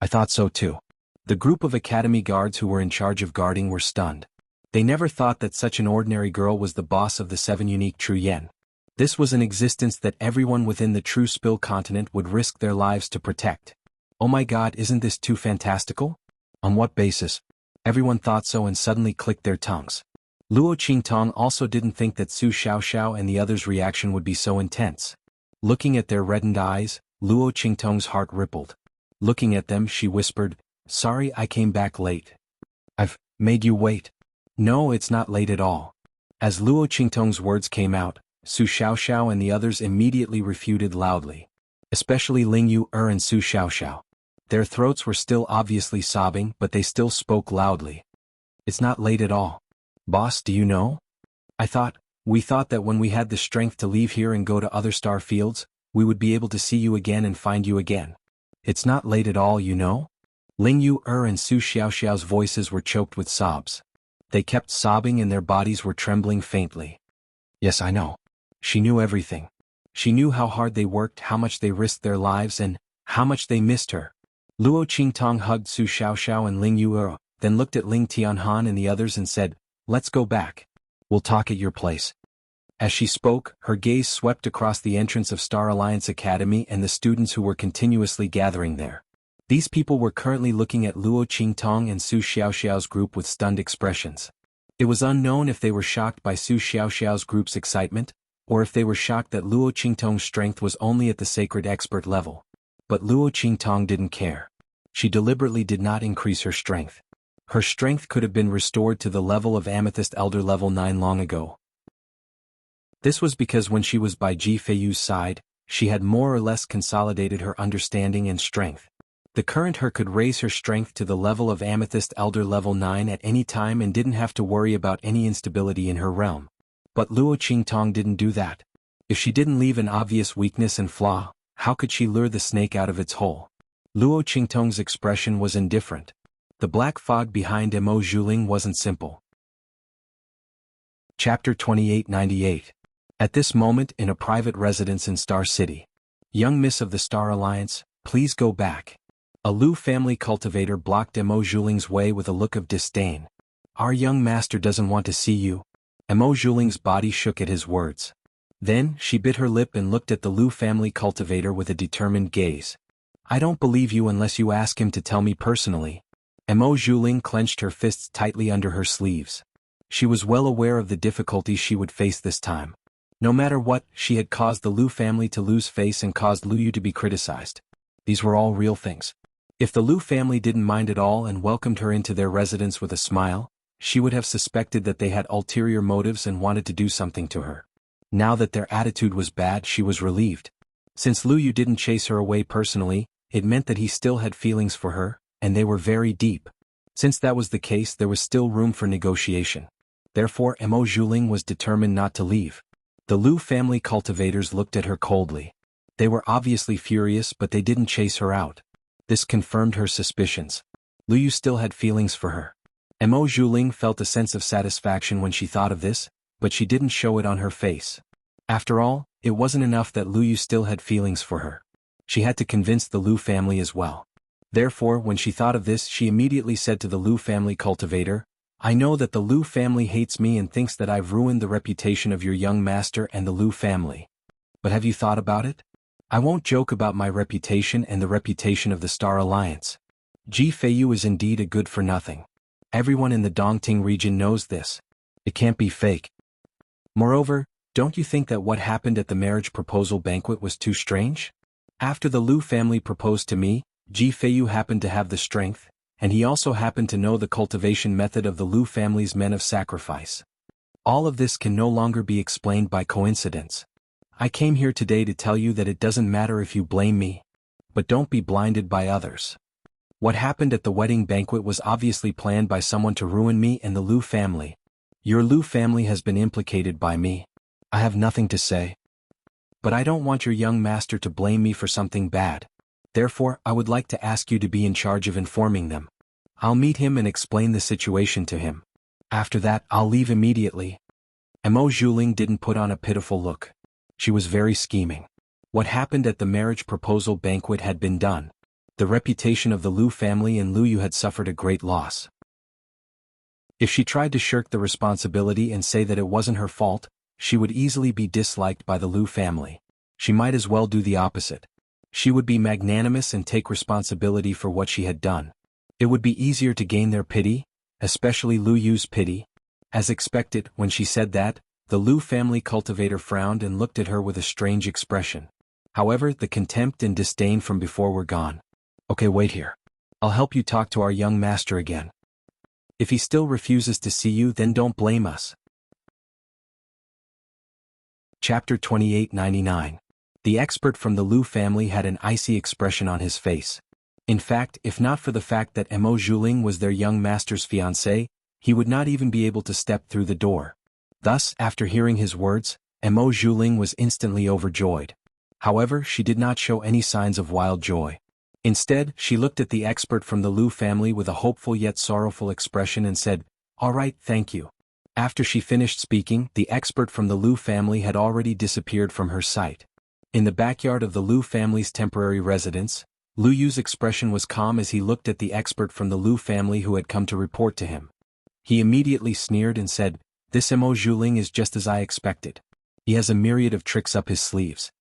I thought so too. The group of academy guards who were in charge of guarding were stunned. They never thought that such an ordinary girl was the boss of the 7 unique True Yin. This was an existence that everyone within the True Spill continent would risk their lives to protect. Oh my god, isn't this too fantastical? On what basis? Everyone thought so and suddenly clicked their tongues. Luo Qingtong also didn't think that Su Xiaoxiao and the others' reaction would be so intense. Looking at their reddened eyes, Luo Qingtong's heart rippled. Looking at them, she whispered, "Sorry I came back late. I've made you wait." "No, it's not late at all." As Luo Qingtong's words came out, Su Xiaoxiao and the others immediately refuted loudly. Especially Ling Yu and Su Xiaoxiao. Their throats were still obviously sobbing, but they still spoke loudly. "It's not late at all. Boss, do you know? We thought that when we had the strength to leave here and go to other star fields, we would be able to see you again and find you again. It's not late at all, you know?" Ling Yu and Su Xiaoxiao's voices were choked with sobs. They kept sobbing and their bodies were trembling faintly. Yes, I know. She knew everything. She knew how hard they worked, how much they risked their lives, and how much they missed her. Luo Qingtong hugged Su Xiaoxiao and Ling Yu, then looked at Ling Tianhan and the others and said, "Let's go back. We'll talk at your place." As she spoke, her gaze swept across the entrance of Star Alliance Academy and the students who were continuously gathering there. These people were currently looking at Luo Qingtong and Su Xiaoxiao's group with stunned expressions. It was unknown if they were shocked by Su Xiaoxiao's group's excitement, or if they were shocked that Luo Qingtong's strength was only at the sacred expert level. But Luo Qingtong didn't care. She deliberately did not increase her strength. Her strength could have been restored to the level of Amethyst Elder level 9 long ago. This was because when she was by Ji Feiyu's side, she had more or less consolidated her understanding and strength. The current her could raise her strength to the level of Amethyst Elder level 9 at any time and didn't have to worry about any instability in her realm. But Luo Qingtong didn't do that. If she didn't leave an obvious weakness and flaw, how could she lure the snake out of its hole? Luo Qingtong's expression was indifferent. The black fog behind Mo Zhuling wasn't simple. Chapter 2898. At this moment in a private residence in Star City. "Young Miss of the Star Alliance, please go back." A Lu family cultivator blocked Mo Zhuling's way with a look of disdain. "Our young master doesn't want to see you." Mo Zhuling's body shook at his words. Then, she bit her lip and looked at the Lu family cultivator with a determined gaze. "I don't believe you unless you ask him to tell me personally." Mo Zhuling clenched her fists tightly under her sleeves. She was well aware of the difficulties she would face this time. No matter what, she had caused the Lu family to lose face and caused Lu Yu to be criticized. These were all real things. If the Lu family didn't mind at all and welcomed her into their residence with a smile, she would have suspected that they had ulterior motives and wanted to do something to her. Now that their attitude was bad, she was relieved. Since Lu Yu didn't chase her away personally, it meant that he still had feelings for her, and they were very deep. Since that was the case, there was still room for negotiation. Therefore, Mo Zhuling was determined not to leave. The Lu family cultivators looked at her coldly. They were obviously furious, but they didn't chase her out. This confirmed her suspicions. Lu Yu still had feelings for her. Mo Zhuling felt a sense of satisfaction when she thought of this, but she didn't show it on her face. After all, it wasn't enough that Lu Yu still had feelings for her. She had to convince the Lu family as well. Therefore, when she thought of this, she immediately said to the Lu family cultivator, "I know that the Lu family hates me and thinks that I've ruined the reputation of your young master and the Lu family. But have you thought about it? I won't joke about my reputation and the reputation of the Star Alliance. Ji Feiyu is indeed a good-for-nothing. Everyone in the Dongting region knows this. It can't be fake. Moreover, don't you think that what happened at the marriage proposal banquet was too strange? After the Lu family proposed to me, Ji Feiyu happened to have the strength, and he also happened to know the cultivation method of the Lu family's men of sacrifice. All of this can no longer be explained by coincidence. I came here today to tell you that it doesn't matter if you blame me, but don't be blinded by others. What happened at the wedding banquet was obviously planned by someone to ruin me and the Lu family. Your Lu family has been implicated by me. I have nothing to say. But I don't want your young master to blame me for something bad. Therefore, I would like to ask you to be in charge of informing them. I'll meet him and explain the situation to him. After that, I'll leave immediately." Mo Zhuling didn't put on a pitiful look. She was very scheming. What happened at the marriage proposal banquet had been done. The reputation of the Lu family and Lu Yu had suffered a great loss. If she tried to shirk the responsibility and say that it wasn't her fault, she would easily be disliked by the Lu family. She might as well do the opposite. She would be magnanimous and take responsibility for what she had done. It would be easier to gain their pity, especially Lu Yu's pity. As expected, when she said that, the Lu family cultivator frowned and looked at her with a strange expression. However, the contempt and disdain from before were gone. "Okay, wait here. I'll help you talk to our young master again. If he still refuses to see you, then don't blame us." Chapter 2899. The expert from the Lu family had an icy expression on his face. In fact, if not for the fact that Mo Zhuling was their young master's fiancée, he would not even be able to step through the door. Thus, after hearing his words, Mo Zhuling was instantly overjoyed. However, she did not show any signs of wild joy. Instead, she looked at the expert from the Lu family with a hopeful yet sorrowful expression and said, "All right, thank you." After she finished speaking, the expert from the Lu family had already disappeared from her sight. In the backyard of the Lu family's temporary residence, Lu Yu's expression was calm as he looked at the expert from the Lu family who had come to report to him. He immediately sneered and said, "This Mo Zhuling is just as I expected. He has a myriad of tricks up his sleeves."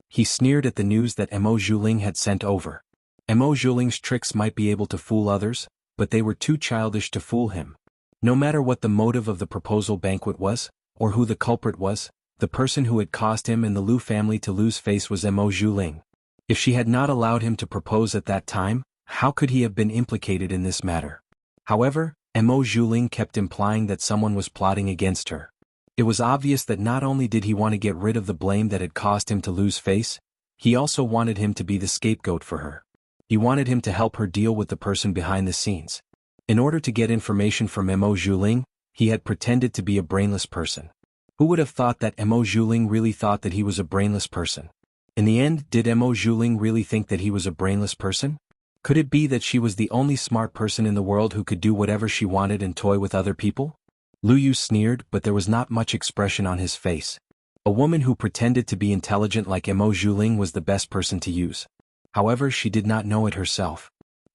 He sneered at the news that Mo Zhuling had sent over. Mo Zhuling's tricks might be able to fool others, but they were too childish to fool him. No matter what the motive of the proposal banquet was, or who the culprit was, the person who had caused him and the Lu family to lose face was Mo Zhuling. If she had not allowed him to propose at that time, how could he have been implicated in this matter? However, Mo Zhuling kept implying that someone was plotting against her. It was obvious that not only did he want to get rid of the blame that had caused him to lose face, he also wanted him to be the scapegoat for her. He wanted him to help her deal with the person behind the scenes. In order to get information from Mo Zhuling, he had pretended to be a brainless person. Who would have thought that Mo Zhuling really thought that he was a brainless person? In the end, did Mo Zhuling really think that he was a brainless person? Could it be that she was the only smart person in the world who could do whatever she wanted and toy with other people? Lu Yu sneered, but there was not much expression on his face. A woman who pretended to be intelligent like Mo Zhuling was the best person to use. However, she did not know it herself.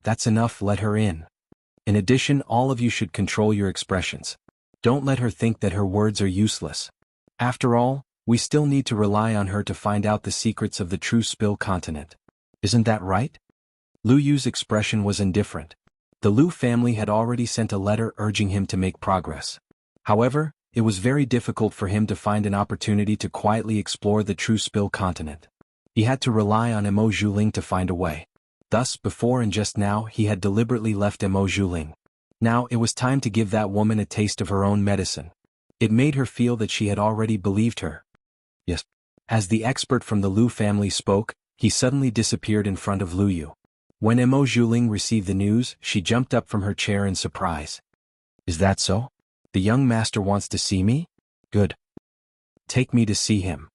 "That's enough, let her in. In addition, all of you should control your expressions. Don't let her think that her words are useless. After all, we still need to rely on her to find out the secrets of the true Spill continent. Isn't that right?" Lu Yu's expression was indifferent. The Lu family had already sent a letter urging him to make progress. However, it was very difficult for him to find an opportunity to quietly explore the true Spill continent. He had to rely on Mo Zhuling to find a way. Thus, before and just now, he had deliberately left Mo Zhuling. Now, it was time to give that woman a taste of her own medicine. It made her feel that she had already believed her. Yes. As the expert from the Lu family spoke, he suddenly disappeared in front of Lu Yu. When Mo Zhuling received the news, she jumped up from her chair in surprise. "Is that so? The young master wants to see me? Good. Take me to see him."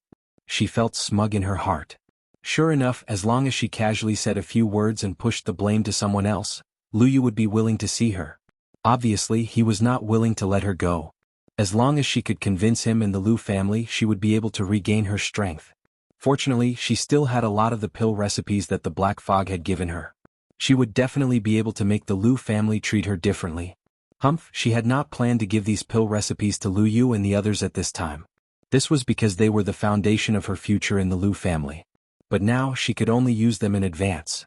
She felt smug in her heart. Sure enough, as long as she casually said a few words and pushed the blame to someone else, Lu Yu would be willing to see her. Obviously, he was not willing to let her go. As long as she could convince him and the Lu family, she would be able to regain her strength. Fortunately, she still had a lot of the pill recipes that the Black Fog had given her. She would definitely be able to make the Lu family treat her differently. She had not planned to give these pill recipes to Lu Yu and the others at this time. This was because they were the foundation of her future in the Lu family. But now she could only use them in advance.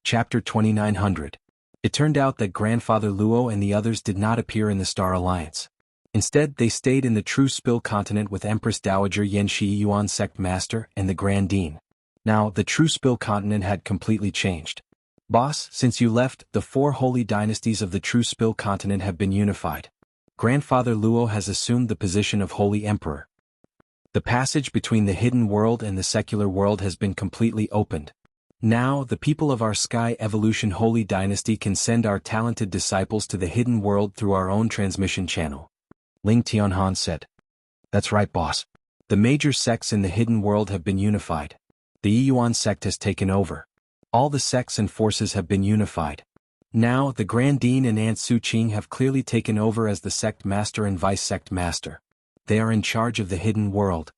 Chapter 2900. It turned out that Grandfather Luo and the others did not appear in the Star Alliance. Instead, they stayed in the true Spill continent with Empress Dowager Yanxi Yuan Sect Master and the Grand Dean. Now, the true Spill continent had completely changed. Boss, since you left, the 4 holy dynasties of the true Spill continent have been unified. Grandfather Luo has assumed the position of Holy Emperor. The passage between the hidden world and the secular world has been completely opened. Now, the people of our Sky Evolution Holy Dynasty can send our talented disciples to the hidden world through our own transmission channel. Ling Tianhan said. "That's right, boss. The major sects in the hidden world have been unified. The Yuan sect has taken over. All the sects and forces have been unified. Now, the Grand Dean and Aunt Su Qing have clearly taken over as the sect master and vice sect master. They are in charge of the hidden world.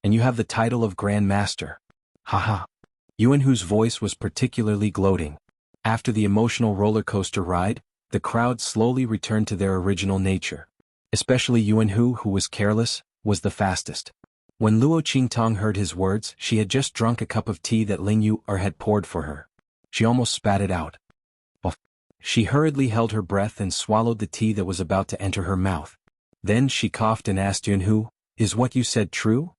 And you have the title of Grand Master. Haha. Xuanhu's voice was particularly gloating. After the emotional roller coaster ride, the crowd slowly returned to their original nature. Especially Xuanhu, who was careless, was the fastest. When Luo Qingtong heard his words, she had just drunk a cup of tea that Ling Yu had poured for her. She almost spat it out. She hurriedly held her breath and swallowed the tea that was about to enter her mouth. Then she coughed and asked Xuanhu, "Is what you said true?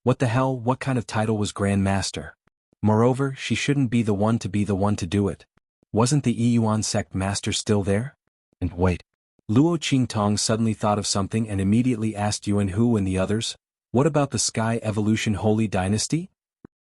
What the hell, what kind of title was Grand Master? Moreover, she shouldn't be the one to do it. Wasn't the Yuan sect master still there?" And wait. Luo Qingtong suddenly thought of something and immediately asked Xuanhu and the others, "What about the Sky Evolution Holy Dynasty?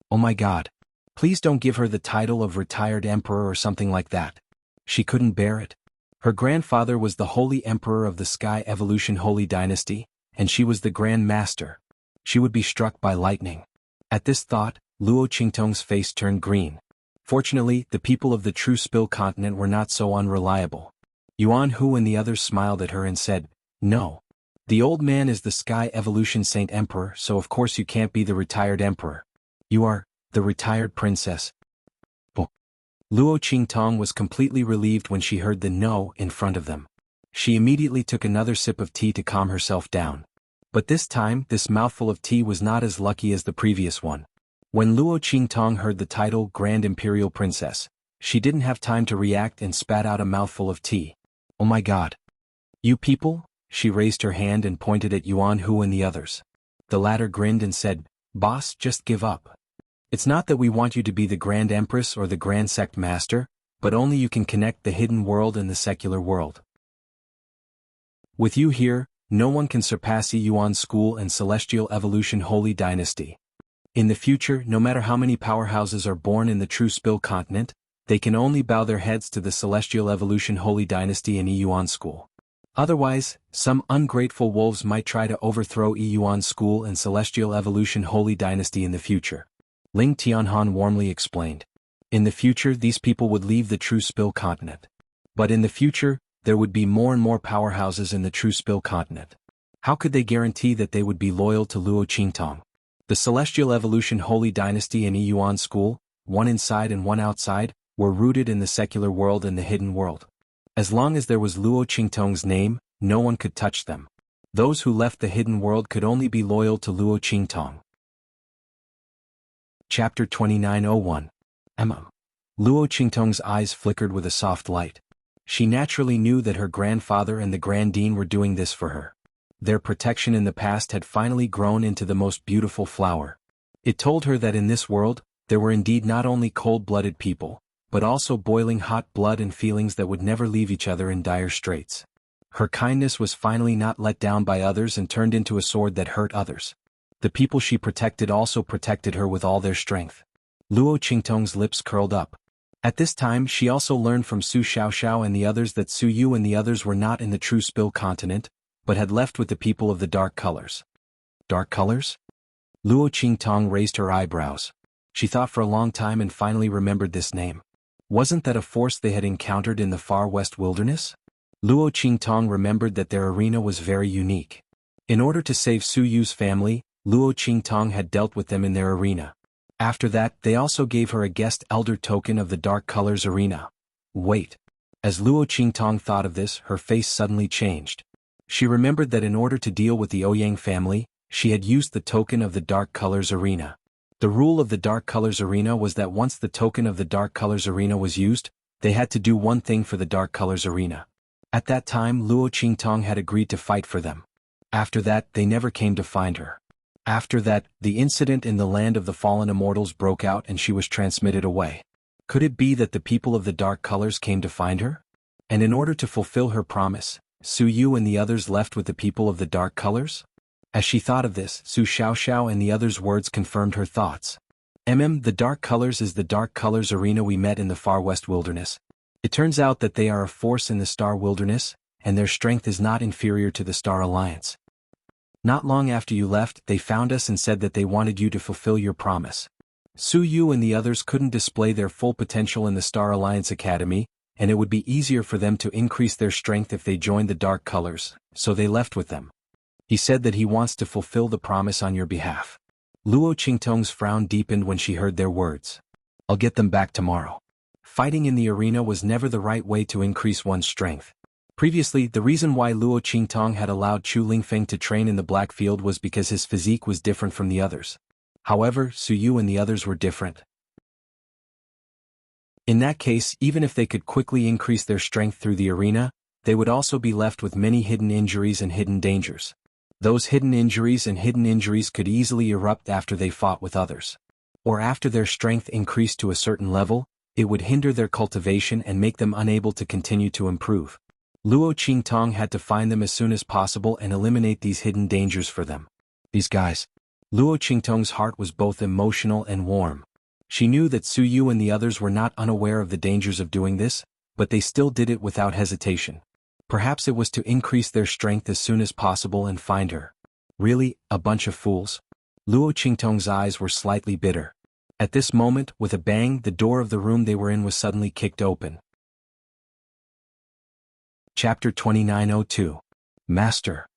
Oh my god. Please don't give her the title of retired emperor or something like that." She couldn't bear it. Her grandfather was the Holy Emperor of the Sky Evolution Holy Dynasty, and she was the Grand Master. She would be struck by lightning. At this thought, Luo Qingtong's face turned green. Fortunately, the people of the True Spill continent were not so unreliable. Xuanhu and the others smiled at her and said, "No. The old man is the Sky Evolution Saint Emperor, so of course you can't be the retired emperor. You are the retired princess." Luo Qingtong was completely relieved when she heard the "no" in front of them. She immediately took another sip of tea to calm herself down. But this time, this mouthful of tea was not as lucky as the previous one. When Luo Qingtong heard the title Grand Imperial Princess, she didn't have time to react and spat out a mouthful of tea. "Oh my god. You people?" She raised her hand and pointed at Xuanhu and the others. The latter grinned and said, "Boss, just give up. It's not that we want you to be the Grand Empress or the Grand Sect Master, but only you can connect the hidden world and the secular world. With you here, no one can surpass Yuan School and Celestial Evolution Holy Dynasty. In the future, no matter how many powerhouses are born in the True Spill continent, they can only bow their heads to the Celestial Evolution Holy Dynasty and Yuan School. Otherwise, some ungrateful wolves might try to overthrow Yuan School and Celestial Evolution Holy Dynasty in the future." Ling Tianhan warmly explained. In the future, these people would leave the True Spill continent. But in the future, there would be more and more powerhouses in the True Spill continent. How could they guarantee that they would be loyal to Luo Qingtong? The Celestial Evolution Holy Dynasty and Yuan School, one inside and one outside, were rooted in the secular world and the hidden world. As long as there was Luo Qingtong's name, no one could touch them. Those who left the hidden world could only be loyal to Luo Qingtong. Chapter 2901. Luo Qingtong's eyes flickered with a soft light. She naturally knew that her grandfather and the Grand Dean were doing this for her. Their protection in the past had finally grown into the most beautiful flower. It told her that in this world, there were indeed not only cold-blooded people, but also boiling hot blood and feelings that would never leave each other in dire straits. Her kindness was finally not let down by others and turned into a sword that hurt others. The people she protected also protected her with all their strength. Luo Qingtong's lips curled up. At this time she also learned from Su Xiaoxiao and the others that Su Yu and the others were not in the True Spill continent, but had left with the people of the Dark Colors. Dark Colors? Luo Qingtong raised her eyebrows. She thought for a long time and finally remembered this name. Wasn't that a force they had encountered in the far west wilderness? Luo Qingtong remembered that their arena was very unique. In order to save Su Yu's family, Luo Qingtong had dealt with them in their arena. After that, they also gave her a guest elder token of the Dark Colors arena. Wait. As Luo Qingtong thought of this, her face suddenly changed. She remembered that in order to deal with the Ouyang family, she had used the token of the Dark Colors arena. The rule of the Dark Colors arena was that once the token of the Dark Colors arena was used, they had to do one thing for the Dark Colors arena. At that time, Luo Qingtong had agreed to fight for them. After that, they never came to find her. After that, the incident in the land of the fallen immortals broke out and she was transmitted away. Could it be that the people of the Dark Colors came to find her? And in order to fulfill her promise, Su Yu and the others left with the people of the Dark Colors? As she thought of this, Su Xiaoxiao and the others' words confirmed her thoughts. The Dark Colors is the Dark Colors arena we met in the far west wilderness. It turns out that they are a force in the Star Wilderness, and their strength is not inferior to the Star Alliance. Not long after you left, they found us and said that they wanted you to fulfill your promise. Su Yu and the others couldn't display their full potential in the Star Alliance Academy, and it would be easier for them to increase their strength if they joined the Dark Colors, so they left with them. He said that he wants to fulfill the promise on your behalf. Luo Qingtong's frown deepened when she heard their words. I'll get them back tomorrow. Fighting in the arena was never the right way to increase one's strength. Previously, the reason why Luo Qingtong had allowed Chu Lingfeng to train in the Black Field was because his physique was different from the others. However, Su Yu and the others were different. In that case, even if they could quickly increase their strength through the arena, they would also be left with many hidden injuries and hidden dangers. Those hidden injuries could easily erupt after they fought with others. Or after their strength increased to a certain level, it would hinder their cultivation and make them unable to continue to improve. Luo Qingtong had to find them as soon as possible and eliminate these hidden dangers for them. These guys. Luo Qingtong's heart was both emotional and warm. She knew that Su Yu and the others were not unaware of the dangers of doing this, but they still did it without hesitation. Perhaps it was to increase their strength as soon as possible and find her. Really, a bunch of fools? Luo Qingtong's eyes were slightly bitter. At this moment, with a bang, the door of the room they were in was suddenly kicked open. Chapter 2902. Master.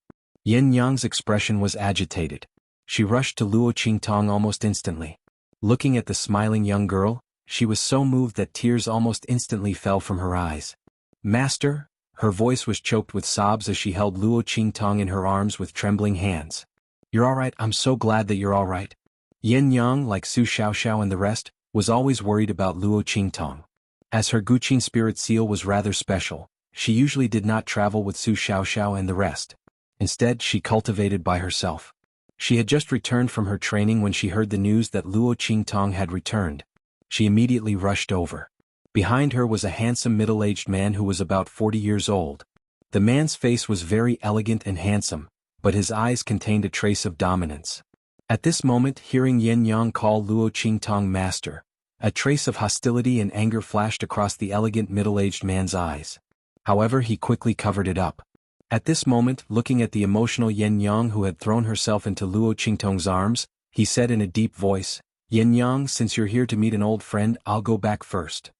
Yin Yang's expression was agitated. She rushed to Luo Qingtong almost instantly. Looking at the smiling young girl, she was so moved that tears almost instantly fell from her eyes. Master? Her voice was choked with sobs as she held Luo Qingtong in her arms with trembling hands. You're alright, I'm so glad that you're alright. Yin Yang, like Su Xiaoxiao and the rest, was always worried about Luo Qingtong. As her Guqin spirit seal was rather special, she usually did not travel with Su Xiaoxiao and the rest. Instead, she cultivated by herself. She had just returned from her training when she heard the news that Luo Qingtong had returned. She immediately rushed over. Behind her was a handsome middle-aged man who was about 40 years old. The man's face was very elegant and handsome, but his eyes contained a trace of dominance. At this moment, hearing Yin Yang call Luo Qingtong master, a trace of hostility and anger flashed across the elegant middle-aged man's eyes. However, he quickly covered it up. At this moment, looking at the emotional Yin Yang who had thrown herself into Luo Qingtong's arms, he said in a deep voice, Yin Yang, since you're here to meet an old friend, I'll go back first.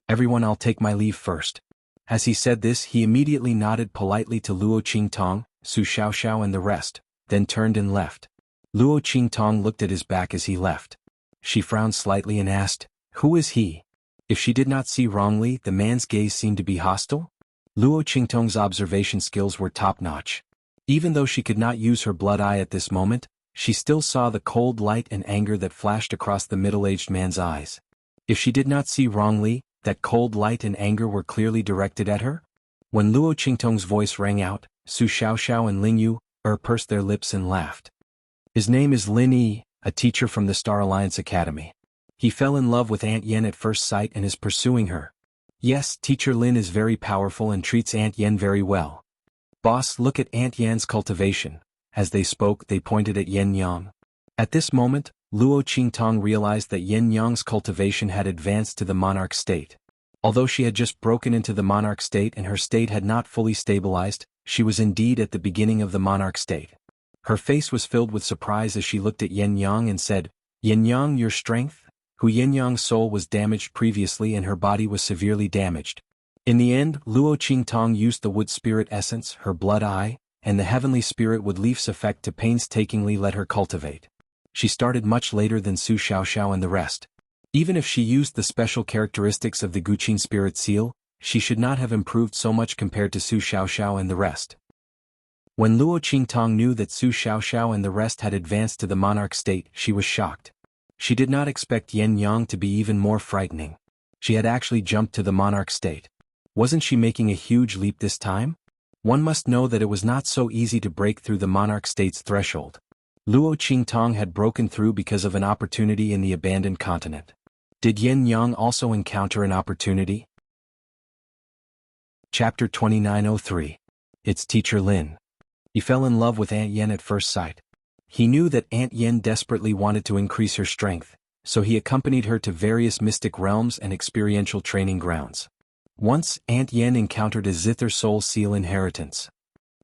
Everyone, I'll take my leave first. As he said this, he immediately nodded politely to Luo Qingtong, Su Xiaoxiao and the rest, then turned and left. Luo Qingtong looked at his back as he left. She frowned slightly and asked, who is he? If she did not see wrongly, the man's gaze seemed to be hostile. Luo Qingtong's observation skills were top-notch. Even though she could not use her blood eye at this moment, she still saw the cold light and anger that flashed across the middle-aged man's eyes. If she did not see wrongly, that cold light and anger were clearly directed at her? When Luo Qingtong's voice rang out, Su Xiaoxiao and Ling Yu pursed their lips and laughed. His name is Lin Yi, a teacher from the Star Alliance Academy. He fell in love with Aunt Yen at first sight and is pursuing her. Yes, Teacher Lin is very powerful and treats Aunt Yen very well. Boss, look at Aunt Yen's cultivation. As they spoke, they pointed at Yin Yang. At this moment, Luo Qingtong realized that Yin Yang's cultivation had advanced to the monarch state. Although she had just broken into the monarch state and her state had not fully stabilized, she was indeed at the beginning of the monarch state. Her face was filled with surprise as she looked at Yin Yang and said, Yin Yang, your strength? Yin Yang's soul was damaged previously and her body was severely damaged. In the end, Luo Qingtong used the wood spirit essence, her blood eye, and the heavenly spirit wood leaf's effect to painstakingly let her cultivate. She started much later than Su Xiaoxiao and the rest. Even if she used the special characteristics of the Guqin spirit seal, she should not have improved so much compared to Su Xiaoxiao and the rest. When Luo Qingtong knew that Su Xiaoxiao and the rest had advanced to the monarch state, she was shocked. She did not expect Yin Yang to be even more frightening. She had actually jumped to the monarch state. Wasn't she making a huge leap this time? One must know that it was not so easy to break through the monarch state's threshold. Luo Qingtong had broken through because of an opportunity in the abandoned continent. Did Yin Yang also encounter an opportunity? Chapter 2903. It's Teacher Lin. He fell in love with Aunt Yen at first sight. He knew that Aunt Yen desperately wanted to increase her strength, so he accompanied her to various mystic realms and experiential training grounds. Once, Aunt Yen encountered a Zither soul seal inheritance.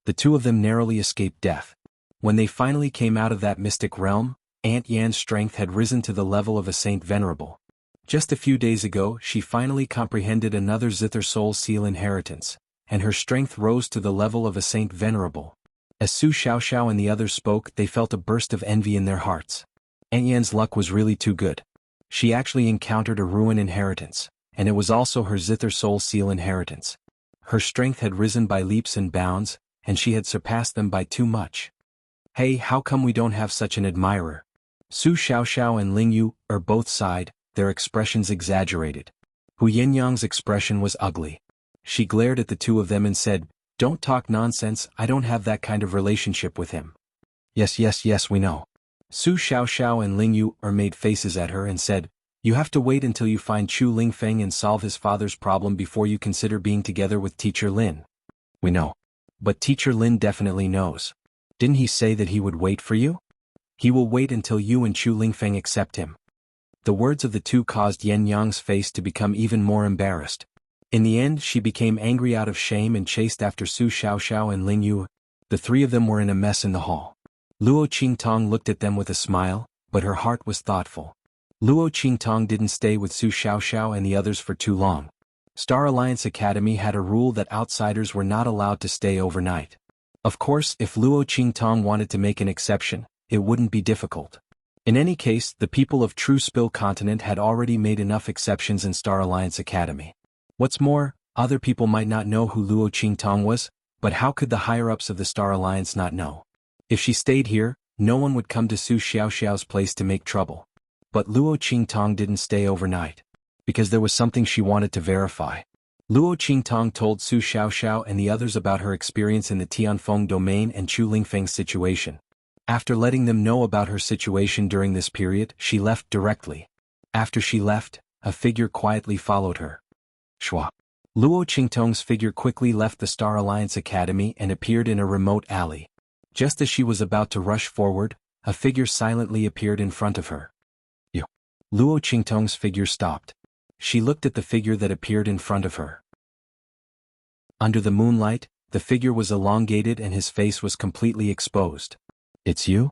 The two of them narrowly escaped death. When they finally came out of that mystic realm, Aunt Yan's strength had risen to the level of a saint venerable. Just a few days ago she finally comprehended another Zither soul seal inheritance, and her strength rose to the level of a saint venerable. As Su Xiaoxiao and the others spoke, they felt a burst of envy in their hearts. Aunt Yan's luck was really too good. She actually encountered a ruin inheritance, and it was also her Zither soul seal inheritance. Her strength had risen by leaps and bounds, and she had surpassed them by too much. Hey, how come we don't have such an admirer? Su Xiaoxiao and Ling Yu both sighed, their expressions exaggerated. Hu Yinyang's expression was ugly. She glared at the two of them and said, "Don't talk nonsense, I don't have that kind of relationship with him." Yes, we know. Su Xiaoxiao and Ling Yu made faces at her and said, "You have to wait until you find Chu Lingfeng and solve his father's problem before you consider being together with Teacher Lin." We know. But Teacher Lin definitely knows. Didn't he say that he would wait for you? He will wait until you and Chu Lingfeng accept him. The words of the two caused Yen Yang's face to become even more embarrassed. In the end she became angry out of shame and chased after Su Xiaoxiao and Ling Yu. The three of them were in a mess in the hall. Luo Qingtong looked at them with a smile, but her heart was thoughtful. Luo Qingtong didn't stay with Su Xiaoxiao and the others for too long. Star Alliance Academy had a rule that outsiders were not allowed to stay overnight. Of course, if Luo Qingtong wanted to make an exception, it wouldn't be difficult. In any case, the people of True Spill Continent had already made enough exceptions in Star Alliance Academy. What's more, other people might not know who Luo Qingtong was, but how could the higher-ups of the Star Alliance not know? If she stayed here, no one would come to Su Xiaoxiao's place to make trouble. But Luo Qingtong didn't stay overnight. Because there was something she wanted to verify. Luo Qingtong told Su Xiaoxiao and the others about her experience in the Tianfeng domain and Chu Lingfeng's situation. After letting them know about her situation during this period, she left directly. After she left, a figure quietly followed her. Shua. Luo Qingtong's figure quickly left the Star Alliance Academy and appeared in a remote alley. Just as she was about to rush forward, a figure silently appeared in front of her. Yo. Luo Qingtong's figure stopped. She looked at the figure that appeared in front of her. Under the moonlight, the figure was elongated and his face was completely exposed. "It's you?"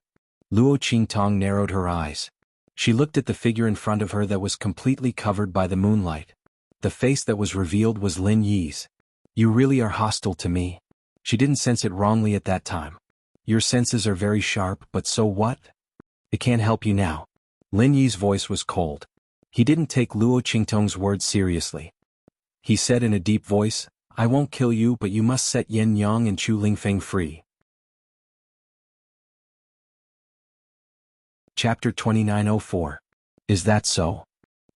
Luo Qingtong narrowed her eyes. She looked at the figure in front of her that was completely covered by the moonlight. The face that was revealed was Lin Yi's. "You really are hostile to me." She didn't sense it wrongly at that time. "Your senses are very sharp, but so what? It can't help you now." Lin Yi's voice was cold. He didn't take Luo Qingtong's words seriously. He said in a deep voice, "I won't kill you, but you must set Yen Yang and Chu Lingfeng free." Chapter 2904. Is that so?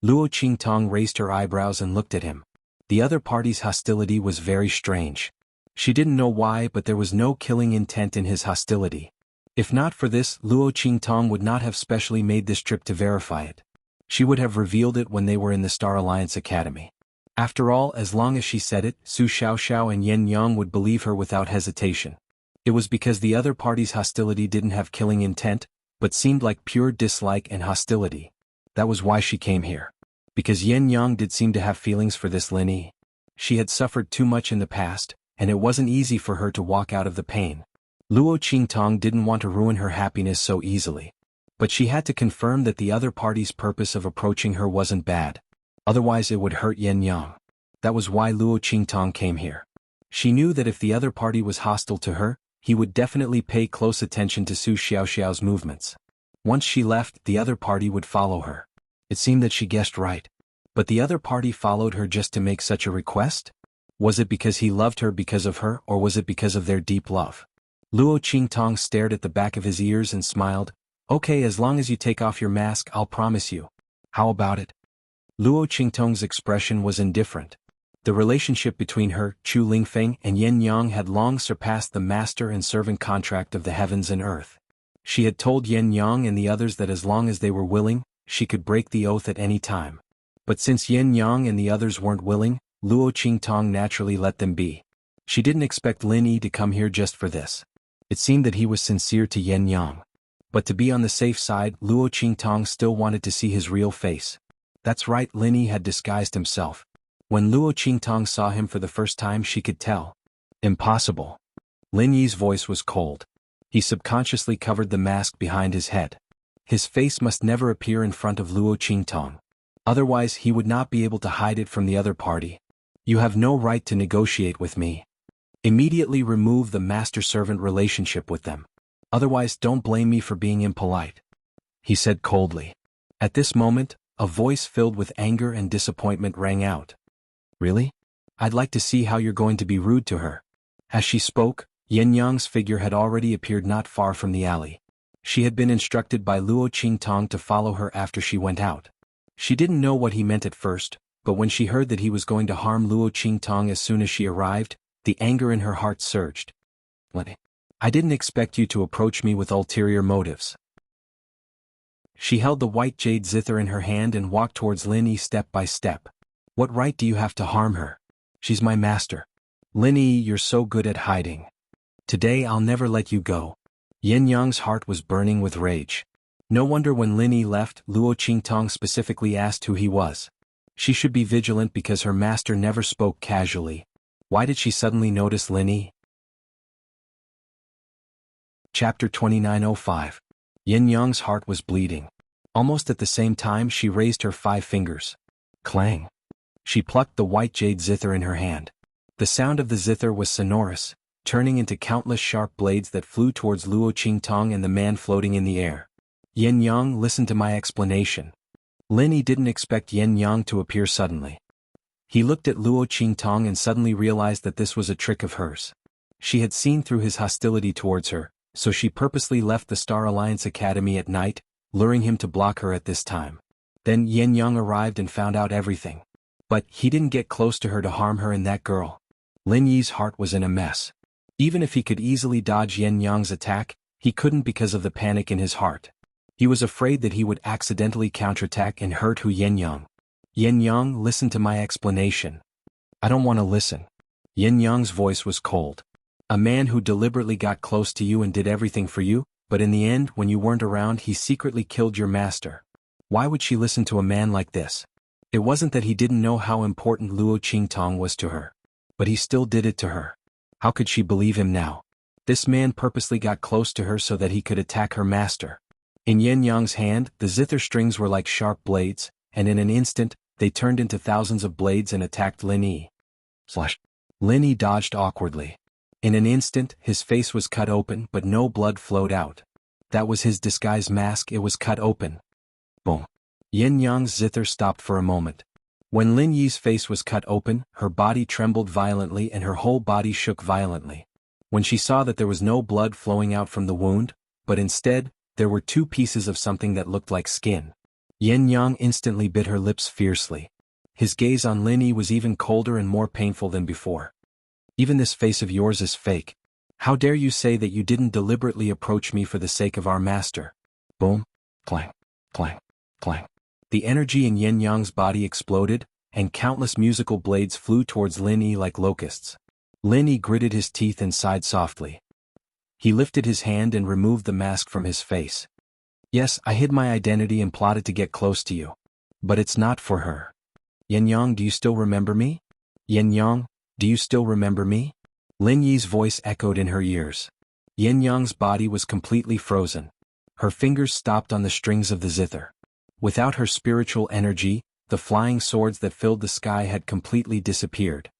Luo Qingtong raised her eyebrows and looked at him. The other party's hostility was very strange. She didn't know why, but there was no killing intent in his hostility. If not for this, Luo Qingtong would not have specially made this trip to verify it. She would have revealed it when they were in the Star Alliance Academy. After all, as long as she said it, Su Xiaoxiao and Yen Yang would believe her without hesitation. It was because the other party's hostility didn't have killing intent, but seemed like pure dislike and hostility. That was why she came here. Because Yen Yang did seem to have feelings for this Lin Yi. She had suffered too much in the past, and it wasn't easy for her to walk out of the pain. Luo Qingtong didn't want to ruin her happiness so easily. But she had to confirm that the other party's purpose of approaching her wasn't bad. Otherwise it would hurt Yen Yang. That was why Luo Qingtong came here. She knew that if the other party was hostile to her, he would definitely pay close attention to Su Xiaoxiao's movements. Once she left, the other party would follow her. It seemed that she guessed right. But the other party followed her just to make such a request? Was it because he loved her because of her, or was it because of their deep love? Luo Qingtong stared at the back of his ears and smiled. "Okay, as long as you take off your mask, I'll promise you. How about it?" Luo Qingtong's expression was indifferent. The relationship between her, Chu Lingfeng, and Yen Yang had long surpassed the master and servant contract of the heavens and earth. She had told Yen Yang and the others that as long as they were willing, she could break the oath at any time. But since Yen Yang and the others weren't willing, Luo Qingtong naturally let them be. She didn't expect Lin Yi to come here just for this. It seemed that he was sincere to Yen Yang. But to be on the safe side, Luo Qingtong still wanted to see his real face. That's right, Lin Yi had disguised himself. When Luo Qingtong saw him for the first time, she could tell. Impossible. Lin Yi's voice was cold. He subconsciously covered the mask behind his head. His face must never appear in front of Luo Qingtong. Otherwise he would not be able to hide it from the other party. You have no right to negotiate with me. Immediately remove the master-servant relationship with them. Otherwise don't blame me for being impolite, he said coldly. At this moment, a voice filled with anger and disappointment rang out. Really? I'd like to see how you're going to be rude to her. As she spoke, Yin Yang's figure had already appeared not far from the alley. She had been instructed by Luo Qingtong to follow her after she went out. She didn't know what he meant at first, but when she heard that he was going to harm Luo Qingtong as soon as she arrived, the anger in her heart surged. What? I didn't expect you to approach me with ulterior motives. She held the white jade zither in her hand and walked towards Lin Yi step by step. What right do you have to harm her? She's my master. Lin Yi, you're so good at hiding. Today I'll never let you go. Yin Yang's heart was burning with rage. No wonder when Lin Yi left, Luo Qingtong specifically asked who he was. She should be vigilant because her master never spoke casually. Why did she suddenly notice Lin Yi? Chapter 2905. Yin Yang's heart was bleeding. Almost at the same time she raised her 5 fingers. Clang. She plucked the white jade zither in her hand. The sound of the zither was sonorous, turning into countless sharp blades that flew towards Luo Qingtong and the man floating in the air. Yin Yang, listen to my explanation. Lin Yi didn't expect Yin Yang to appear suddenly. He looked at Luo Qingtong and suddenly realized that this was a trick of hers. She had seen through his hostility towards her, so she purposely left the Star Alliance Academy at night, luring him to block her at this time. Then Yin Yang arrived and found out everything. But he didn't get close to her to harm her and that girl. Lin Yi's heart was in a mess. Even if he could easily dodge Yin Yang's attack, he couldn't because of the panic in his heart. He was afraid that he would accidentally counterattack and hurt Yin Yang. Yin Yang, listen to my explanation. I don't want to listen. Yin Yang's voice was cold. A man who deliberately got close to you and did everything for you, but in the end when you weren't around he secretly killed your master. Why would she listen to a man like this? It wasn't that he didn't know how important Luo Qingtong was to her. But he still did it to her. How could she believe him now? This man purposely got close to her so that he could attack her master. In Yin Yang's hand, the zither strings were like sharp blades, and in an instant, they turned into thousands of blades and attacked Lin Yi. Lin Yi dodged awkwardly. In an instant, his face was cut open but no blood flowed out. That was his disguise mask, it was cut open. Boom. Yin Yang's zither stopped for a moment. When Lin Yi's face was cut open, her body trembled violently and her whole body shook violently. When she saw that there was no blood flowing out from the wound, but instead, there were 2 pieces of something that looked like skin. Yin Yang instantly bit her lips fiercely. His gaze on Lin Yi was even colder and more painful than before. Even this face of yours is fake. How dare you say that you didn't deliberately approach me for the sake of our master? Boom. Clang. Clang. Clang. The energy in Yin Yang's body exploded, and countless musical blades flew towards Lin Yi like locusts. Lin Yi gritted his teeth and sighed softly. He lifted his hand and removed the mask from his face. Yes, I hid my identity and plotted to get close to you. But it's not for her. Yin Yang, do you still remember me? Yin Yang, do you still remember me? Lin Yi's voice echoed in her ears. Yin Yang's body was completely frozen. Her fingers stopped on the strings of the zither. Without her spiritual energy, the flying swords that filled the sky had completely disappeared.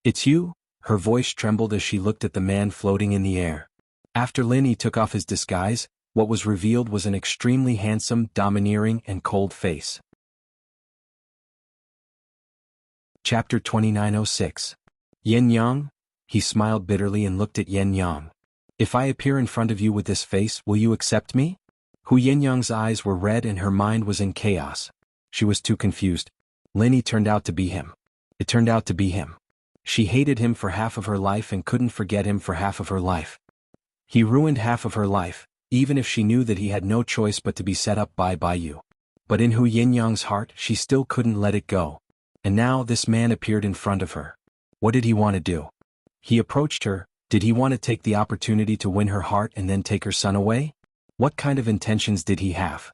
It's you? Her voice trembled as she looked at the man floating in the air. After Lin Yi took off his disguise, what was revealed was an extremely handsome, domineering, and cold face. Chapter 2906. Yin Yang? He smiled bitterly and looked at Yin Yang. If I appear in front of you with this face, will you accept me? Yin Yang's eyes were red and her mind was in chaos. She was too confused. Lin Yi turned out to be him. It turned out to be him. She hated him for half of her life and couldn't forget him for half of her life. He ruined half of her life, even if she knew that he had no choice but to be set up by you. But in Yin Yang's heart, she still couldn't let it go. And now this man appeared in front of her. What did he want to do? He approached her. Did he want to take the opportunity to win her heart and then take her son away? What kind of intentions did he have?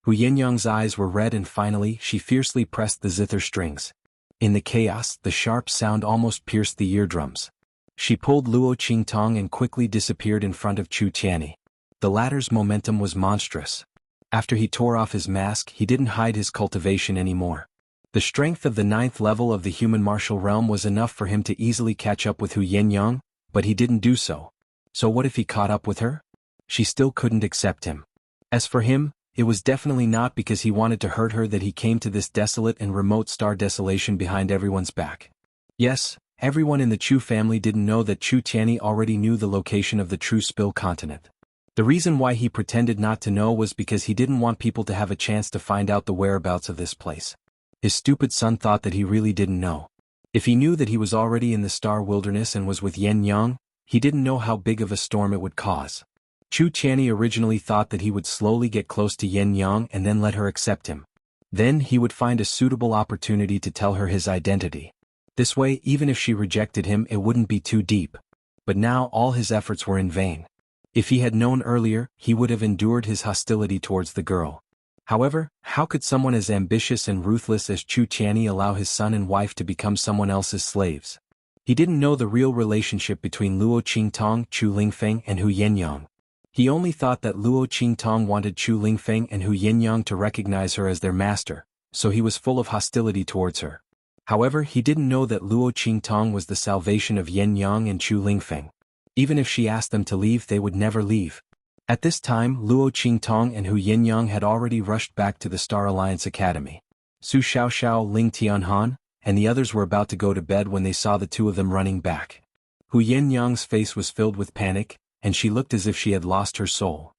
Yin Yang's eyes were red and finally she fiercely pressed the zither strings. In the chaos, the sharp sound almost pierced the eardrums. She pulled Luo Qingtong and quickly disappeared in front of Chu Tianyi. The latter's momentum was monstrous. After he tore off his mask, he didn't hide his cultivation anymore. The strength of the 9th level of the human martial realm was enough for him to easily catch up with Hu Yenyang, but he didn't do so. So what if he caught up with her? She still couldn't accept him. As for him, it was definitely not because he wanted to hurt her that he came to this desolate and remote star desolation behind everyone's back. Yes, everyone in the Chu family didn't know that Chu Tianyi already knew the location of the true Spill continent. The reason why he pretended not to know was because he didn't want people to have a chance to find out the whereabouts of this place. His stupid son thought that he really didn't know. If he knew that he was already in the star wilderness and was with Yen Yang, he didn't know how big of a storm it would cause. Chu Tianyi originally thought that he would slowly get close to Yen Yang and then let her accept him. Then he would find a suitable opportunity to tell her his identity. This way, even if she rejected him, it wouldn't be too deep. But now all his efforts were in vain. If he had known earlier, he would have endured his hostility towards the girl. However, how could someone as ambitious and ruthless as Chu Tianyi allow his son and wife to become someone else's slaves? He didn't know the real relationship between Luo Qingtong, Chu Lingfeng, and Hu Yenyang. He only thought that Luo Qingtong wanted Chu Lingfeng and Hu Yenyang to recognize her as their master, so he was full of hostility towards her. However, he didn't know that Luo Qingtong was the salvation of Yenyang and Chu Lingfeng. Even if she asked them to leave, they would never leave. At this time, Luo Qingtong and Hu Yenyang had already rushed back to the Star Alliance Academy. Su Xiaoxiao, Ling Tianhan, and the others were about to go to bed when they saw the two of them running back. Hu Yenyang's face was filled with panic, and she looked as if she had lost her soul.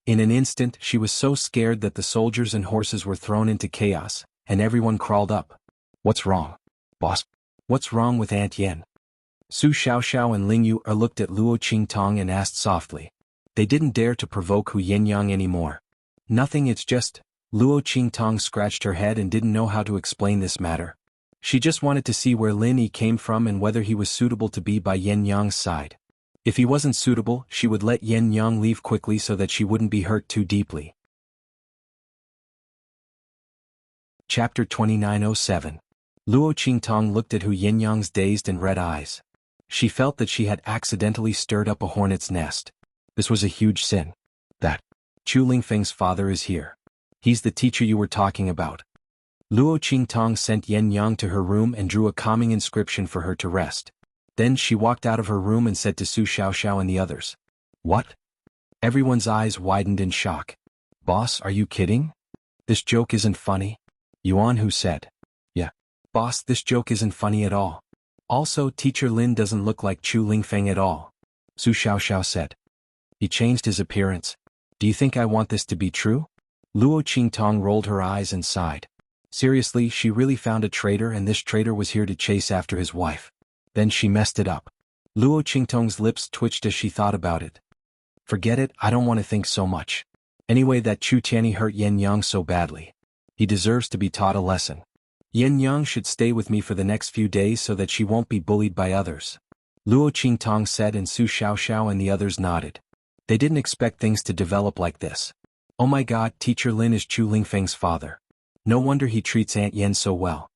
In an instant, she was so scared that the soldiers and horses were thrown into chaos, and everyone crawled up. "What's wrong, boss? What's wrong with Aunt Yen?" Su Xiaoxiao and Ling Yu looked at Luo Qingtong and asked softly. They didn't dare to provoke Hu Yenyang anymore. "Nothing, it's just..." Luo Qingtong scratched her head and didn't know how to explain this matter. She just wanted to see where Lin Yi came from and whether he was suitable to be by Yen Yang's side. If he wasn't suitable, she would let Yen Yang leave quickly so that she wouldn't be hurt too deeply. Chapter 2907. Luo Qingtong looked at Hu Yenyang's dazed and red eyes. She felt that she had accidentally stirred up a hornet's nest. This was a huge sin. That Chu Lingfeng's father is here. He's the teacher you were talking about. Luo Qingtong sent Yen Yang to her room and drew a calming inscription for her to rest. Then she walked out of her room and said to Su Xiaoxiao and the others, "What?" Everyone's eyes widened in shock. "Boss, are you kidding? This joke isn't funny." Xuanhu said. "Yeah. Boss, this joke isn't funny at all. Also, Teacher Lin doesn't look like Chu Lingfeng at all." Su Xiaoxiao said. "He changed his appearance. Do you think I want this to be true?" Luo Qingtong rolled her eyes and sighed. Seriously, she really found a traitor, and this traitor was here to chase after his wife. Then she messed it up. Luo Qingtong's lips twitched as she thought about it. "Forget it, I don't want to think so much. Anyway, that Chu Tianyi hurt Yen Yang so badly. He deserves to be taught a lesson. Yen Yang should stay with me for the next few days so that she won't be bullied by others." Luo Qingtong said, and Su Xiaoxiao and the others nodded. They didn't expect things to develop like this. Oh my god, Teacher Lin is Chu Lingfeng's father. No wonder he treats Aunt Yen so well.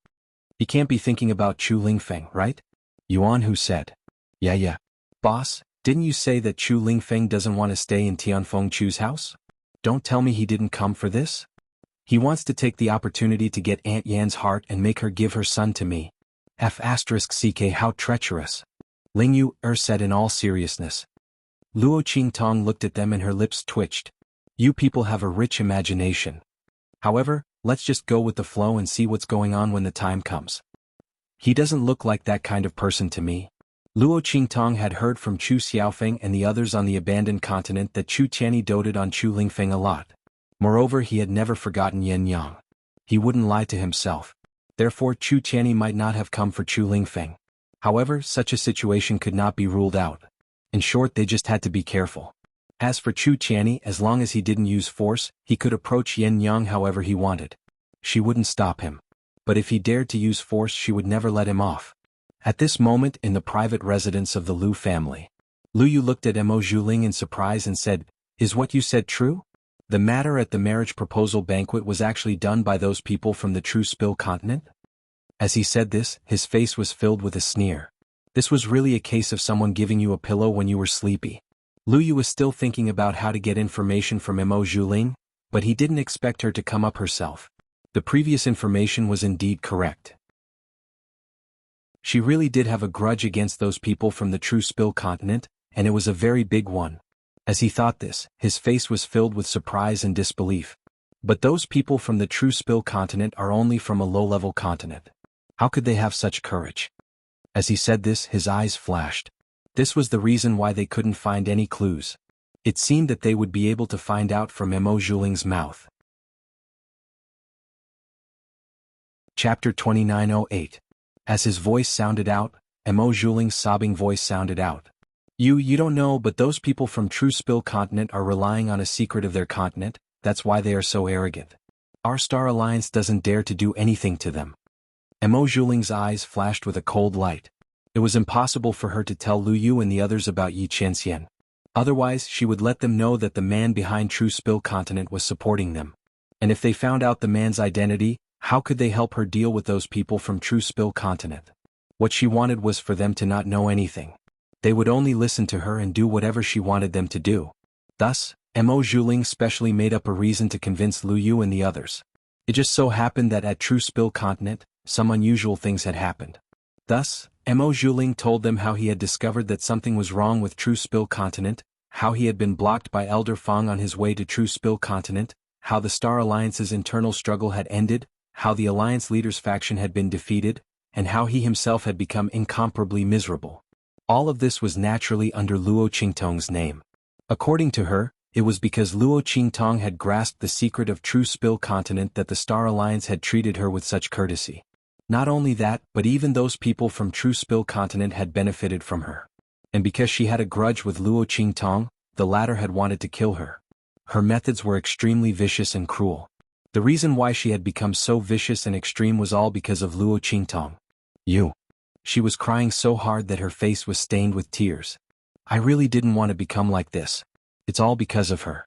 He can't be thinking about Chu Lingfeng, right? Xuanhu said. Yeah. Boss, didn't you say that Chu Lingfeng doesn't want to stay in Tianfeng Chu's house? Don't tell me he didn't come for this? He wants to take the opportunity to get Aunt Yan's heart and make her give her son to me. F***ck, how treacherous. Ling Yu said in all seriousness. Luo Qingtong looked at them and her lips twitched. You people have a rich imagination. However, let's just go with the flow and see what's going on when the time comes. He doesn't look like that kind of person to me. Luo Qingtong had heard from Chu Xiaofeng and the others on the abandoned continent that Chu Tianyi doted on Chu Lingfeng a lot. Moreover, he had never forgotten Yen Yang. He wouldn't lie to himself. Therefore, Chu Tianyi might not have come for Chu Lingfeng. However, such a situation could not be ruled out. In short, they just had to be careful. As for Chu Tianyi, as long as he didn't use force, he could approach Yen Yang however he wanted. She wouldn't stop him. But if he dared to use force, she would never let him off. At this moment, in the private residence of the Lu family, Lu Yu looked at Mo Zhuling in surprise and said, "Is what you said true? The matter at the marriage proposal banquet was actually done by those people from the true Spill continent?" As he said this, his face was filled with a sneer. This was really a case of someone giving you a pillow when you were sleepy. Lu Yu was still thinking about how to get information from Mo Zhuling, but he didn't expect her to come up herself. The previous information was indeed correct. She really did have a grudge against those people from the True Spill continent, and it was a very big one. As he thought this, his face was filled with surprise and disbelief. But those people from the True Spill continent are only from a low-level continent. How could they have such courage? As he said this, his eyes flashed. This was the reason why they couldn't find any clues. It seemed that they would be able to find out from Mo Zhuling's mouth. Chapter 2908. As his voice sounded out, Mo Zhuling's sobbing voice sounded out. You don't know, but those people from True Spill continent are relying on a secret of their continent, that's why they are so arrogant. Our Star Alliance doesn't dare to do anything to them. Mo Zhuling's eyes flashed with a cold light. It was impossible for her to tell Lu Yu and the others about Yi Qianxian. Otherwise, she would let them know that the man behind True Spill continent was supporting them. And if they found out the man's identity, how could they help her deal with those people from True Spill continent? What she wanted was for them to not know anything. They would only listen to her and do whatever she wanted them to do. Thus, Mo Zhuling specially made up a reason to convince Lu Yu and the others. It just so happened that at True Spill continent, some unusual things had happened. Thus, Mo Zhuling told them how he had discovered that something was wrong with True Spill continent, how he had been blocked by Elder Feng on his way to True Spill continent, how the Star Alliance's internal struggle had ended, how the Alliance leader's faction had been defeated, and how he himself had become incomparably miserable. All of this was naturally under Luo Qingtong's name. According to her, it was because Luo Qingtong had grasped the secret of True Spill continent that the Star Alliance had treated her with such courtesy. Not only that, but even those people from True Spill continent had benefited from her. And because she had a grudge with Luo Qingtong, the latter had wanted to kill her. Her methods were extremely vicious and cruel. The reason why she had become so vicious and extreme was all because of Luo Qingtong. She was crying so hard that her face was stained with tears. I really didn't want to become like this. It's all because of her.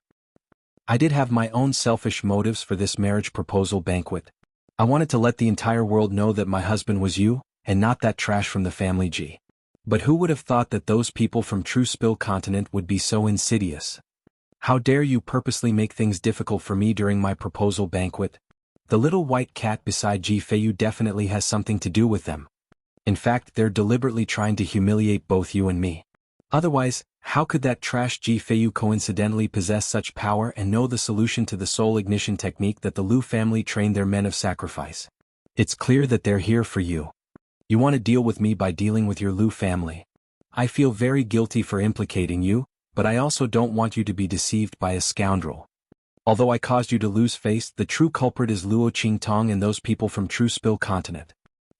I did have my own selfish motives for this marriage proposal banquet. I wanted to let the entire world know that my husband was you, and not that trash from the family G. But who would have thought that those people from True Spill continent would be so insidious? How dare you purposely make things difficult for me during my proposal banquet? The little white cat beside Ji Feiyu definitely has something to do with them. In fact, they're deliberately trying to humiliate both you and me. Otherwise, how could that trash Ji Feiyu coincidentally possess such power and know the solution to the soul ignition technique that the Lu family trained their men of sacrifice? It's clear that they're here for you. You want to deal with me by dealing with your Lu family. I feel very guilty for implicating you, but I also don't want you to be deceived by a scoundrel. Although I caused you to lose face, the true culprit is Luo Qingtong and those people from True Spill continent.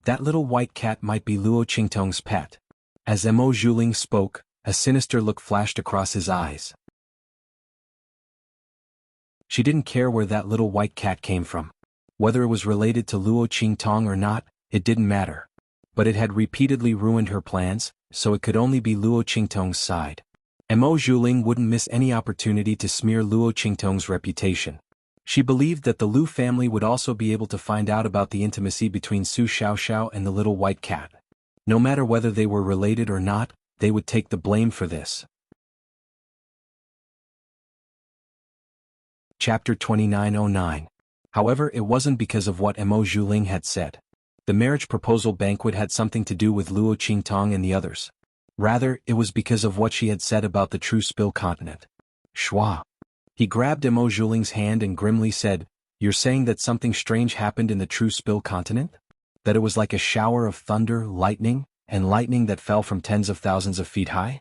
That little white cat might be Luo Qingtong's pet. As Mo Zhuling spoke, a sinister look flashed across his eyes. She didn't care where that little white cat came from. Whether it was related to Luo Qingtong or not, it didn't matter. But it had repeatedly ruined her plans, so it could only be Luo Qingtong's side. Mo Zhuling wouldn't miss any opportunity to smear Luo Qingtong's reputation. She believed that the Lu family would also be able to find out about the intimacy between Su Xiaoxiao and the little white cat. No matter whether they were related or not, they would take the blame for this. Chapter 2909. However, it wasn't because of what Mo Zhuling had said. The marriage proposal banquet had something to do with Luo Qingtong and the others. Rather, it was because of what she had said about the True Spill continent. Shua. He grabbed Mo Zhuling's hand and grimly said, "You're saying that something strange happened in the True Spill continent? That it was like a shower of thunder, lightning, and lightning that fell from tens of thousands of feet high?"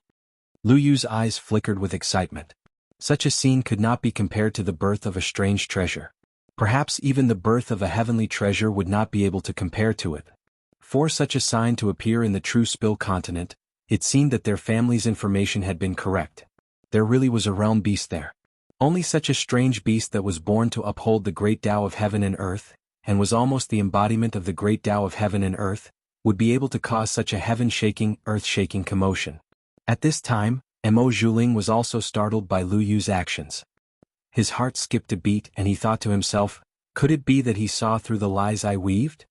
Lu Yu's eyes flickered with excitement. Such a scene could not be compared to the birth of a strange treasure. Perhaps even the birth of a heavenly treasure would not be able to compare to it. For such a sign to appear in the True Spill continent, it seemed that their family's information had been correct. There really was a realm beast there. Only such a strange beast that was born to uphold the great Tao of heaven and earth, and was almost the embodiment of the great Tao of heaven and earth, would be able to cause such a heaven-shaking, earth-shaking commotion. At this time, Mo Zhuling was also startled by Lu Yu's actions. His heart skipped a beat and he thought to himself, could it be that he saw through the lies I weaved?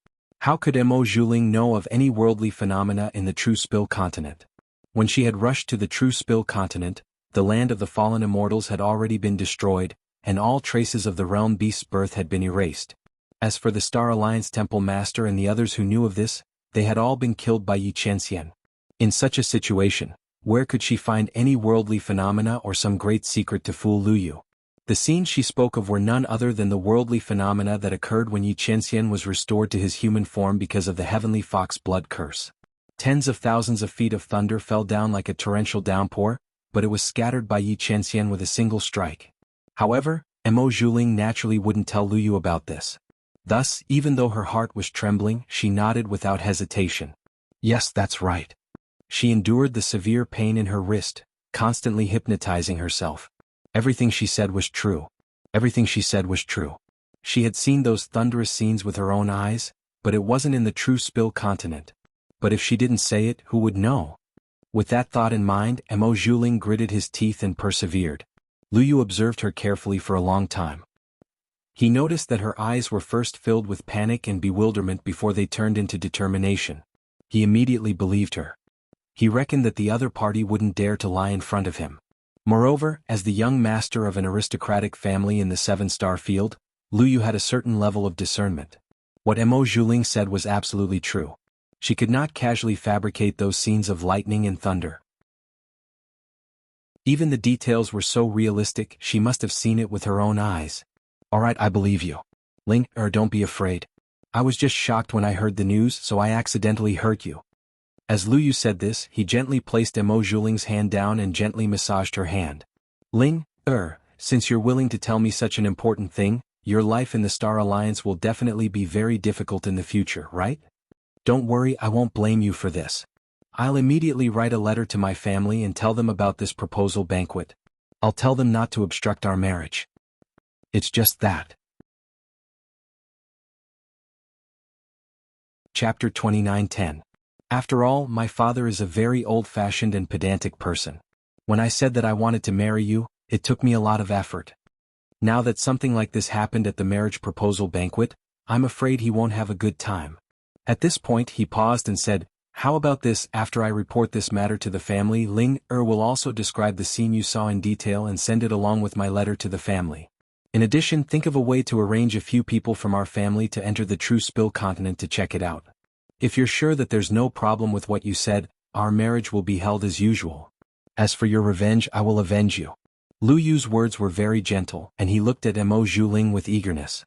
How could Mo Zhuling know of any worldly phenomena in the True Spill continent? When she had rushed to the True Spill continent, the land of the fallen immortals had already been destroyed, and all traces of the realm beast's birth had been erased. As for the Star Alliance Temple Master and the others who knew of this, they had all been killed by Xianxia. In such a situation, where could she find any worldly phenomena or some great secret to fool Luyu? The scenes she spoke of were none other than the worldly phenomena that occurred when Xianxia was restored to his human form because of the heavenly fox blood curse. Tens of thousands of feet of thunder fell down like a torrential downpour, but it was scattered by Xianxia with a single strike. However, Mo Zhuling naturally wouldn't tell Luyu about this. Thus, even though her heart was trembling, she nodded without hesitation. Yes, that's right. She endured the severe pain in her wrist, constantly hypnotizing herself. Everything she said was true. Everything she said was true. She had seen those thunderous scenes with her own eyes, but it wasn't in the True Spill continent. But if she didn't say it, who would know? With that thought in mind, Mo Zhuling gritted his teeth and persevered. Luyu observed her carefully for a long time. He noticed that her eyes were first filled with panic and bewilderment before they turned into determination. He immediately believed her. He reckoned that the other party wouldn't dare to lie in front of him. Moreover, as the young master of an aristocratic family in the seven-star field, Luyu had a certain level of discernment. What Mo Zhuling said was absolutely true. She could not casually fabricate those scenes of lightning and thunder. Even the details were so realistic, she must have seen it with her own eyes. Alright, I believe you. Ling, don't be afraid. I was just shocked when I heard the news, so I accidentally hurt you. As Luyu said this, he gently placed Mo Zhuling's hand down and gently massaged her hand. Ling, since you're willing to tell me such an important thing, your life in the Star Alliance will definitely be very difficult in the future, right? Don't worry, I won't blame you for this. I'll immediately write a letter to my family and tell them about this proposal banquet. I'll tell them not to obstruct our marriage. It's just that. Chapter 29:10. After all, my father is a very old-fashioned and pedantic person. When I said that I wanted to marry you, it took me a lot of effort. Now that something like this happened at the marriage proposal banquet, I'm afraid he won't have a good time. At this point he paused and said, how about this, after I report this matter to the family, Ling will also describe the scene you saw in detail and send it along with my letter to the family. In addition, think of a way to arrange a few people from our family to enter the True Spill continent to check it out. If you're sure that there's no problem with what you said, our marriage will be held as usual. As for your revenge, I will avenge you. Lu Yu's words were very gentle, and he looked at Mo Zhuling with eagerness.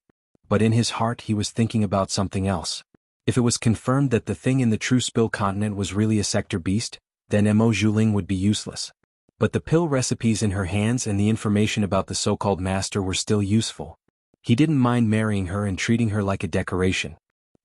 But in his heart he was thinking about something else. If it was confirmed that the thing in the True Spill continent was really a sector beast, then Mo Zhuling would be useless. But the pill recipes in her hands and the information about the so-called master were still useful. He didn't mind marrying her and treating her like a decoration.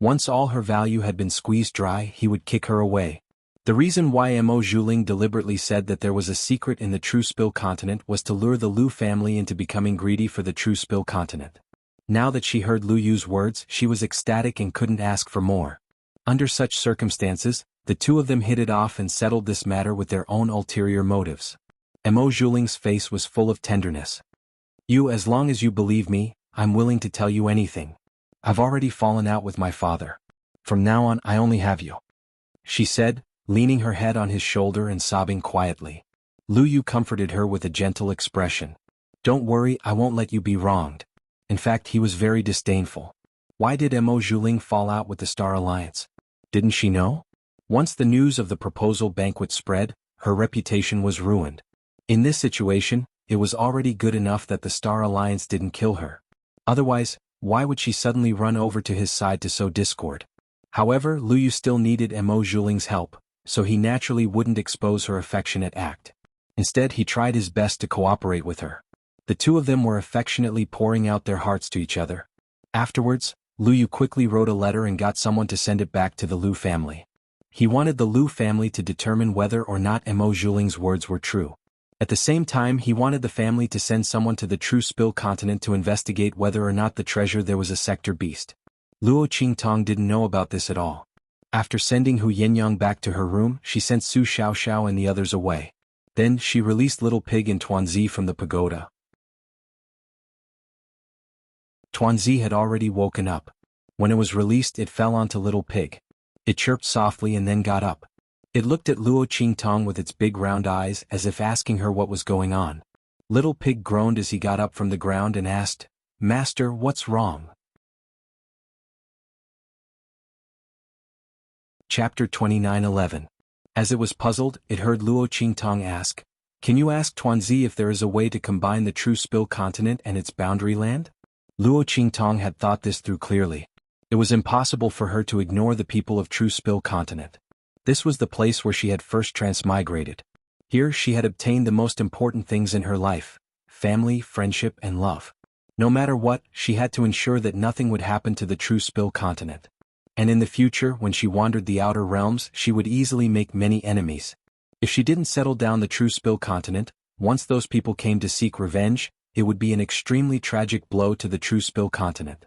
Once all her value had been squeezed dry, he would kick her away. The reason why Mo Zhuling deliberately said that there was a secret in the True Spill continent was to lure the Lu family into becoming greedy for the True Spill continent. Now that she heard Lu Yu's words, she was ecstatic and couldn't ask for more. Under such circumstances, the two of them hit it off and settled this matter with their own ulterior motives. Mo Zhuling's face was full of tenderness. As long as you believe me, I'm willing to tell you anything. I've already fallen out with my father. From now on, I only have you. She said, leaning her head on his shoulder and sobbing quietly. Lu Yu comforted her with a gentle expression. Don't worry, I won't let you be wronged. In fact, he was very disdainful. Why did Mo Zhuling fall out with the Star Alliance? Didn't she know? Once the news of the proposal banquet spread, her reputation was ruined. In this situation, it was already good enough that the Star Alliance didn't kill her. Otherwise, why would she suddenly run over to his side to sow discord? However, Lu Yu still needed Mo Zhuling's help, so he naturally wouldn't expose her affectionate act. Instead, he tried his best to cooperate with her. The two of them were affectionately pouring out their hearts to each other. Afterwards, Lu Yu quickly wrote a letter and got someone to send it back to the Lu family. He wanted the Lu family to determine whether or not Mo Zhuling's words were true. At the same time, he wanted the family to send someone to the True Spill continent to investigate whether or not the treasure there was a sector beast. Luo Qingtong didn't know about this at all. After sending Hu Yenyang back to her room, she sent Su Xiaoxiao and the others away. Then, she released Little Pig and Tuanzi from the pagoda. Tuanzi had already woken up. When it was released, it fell onto Little Pig. It chirped softly and then got up. It looked at Luo Qingtong with its big round eyes as if asking her what was going on. Little Pig groaned as he got up from the ground and asked, "Master, what's wrong?" Chapter 29:11. As it was puzzled, it heard Luo Qingtong ask, "Can you ask Tuanzi if there is a way to combine the True Spill continent and its boundary land?" Luo Qingtong had thought this through clearly. It was impossible for her to ignore the people of True Spill continent. This was the place where she had first transmigrated. Here she had obtained the most important things in her life: family, friendship, and love. No matter what, she had to ensure that nothing would happen to the True Spill continent. And in the future, when she wandered the outer realms, she would easily make many enemies. If she didn't settle down the True Spill continent, once those people came to seek revenge, it would be an extremely tragic blow to the True Spill continent.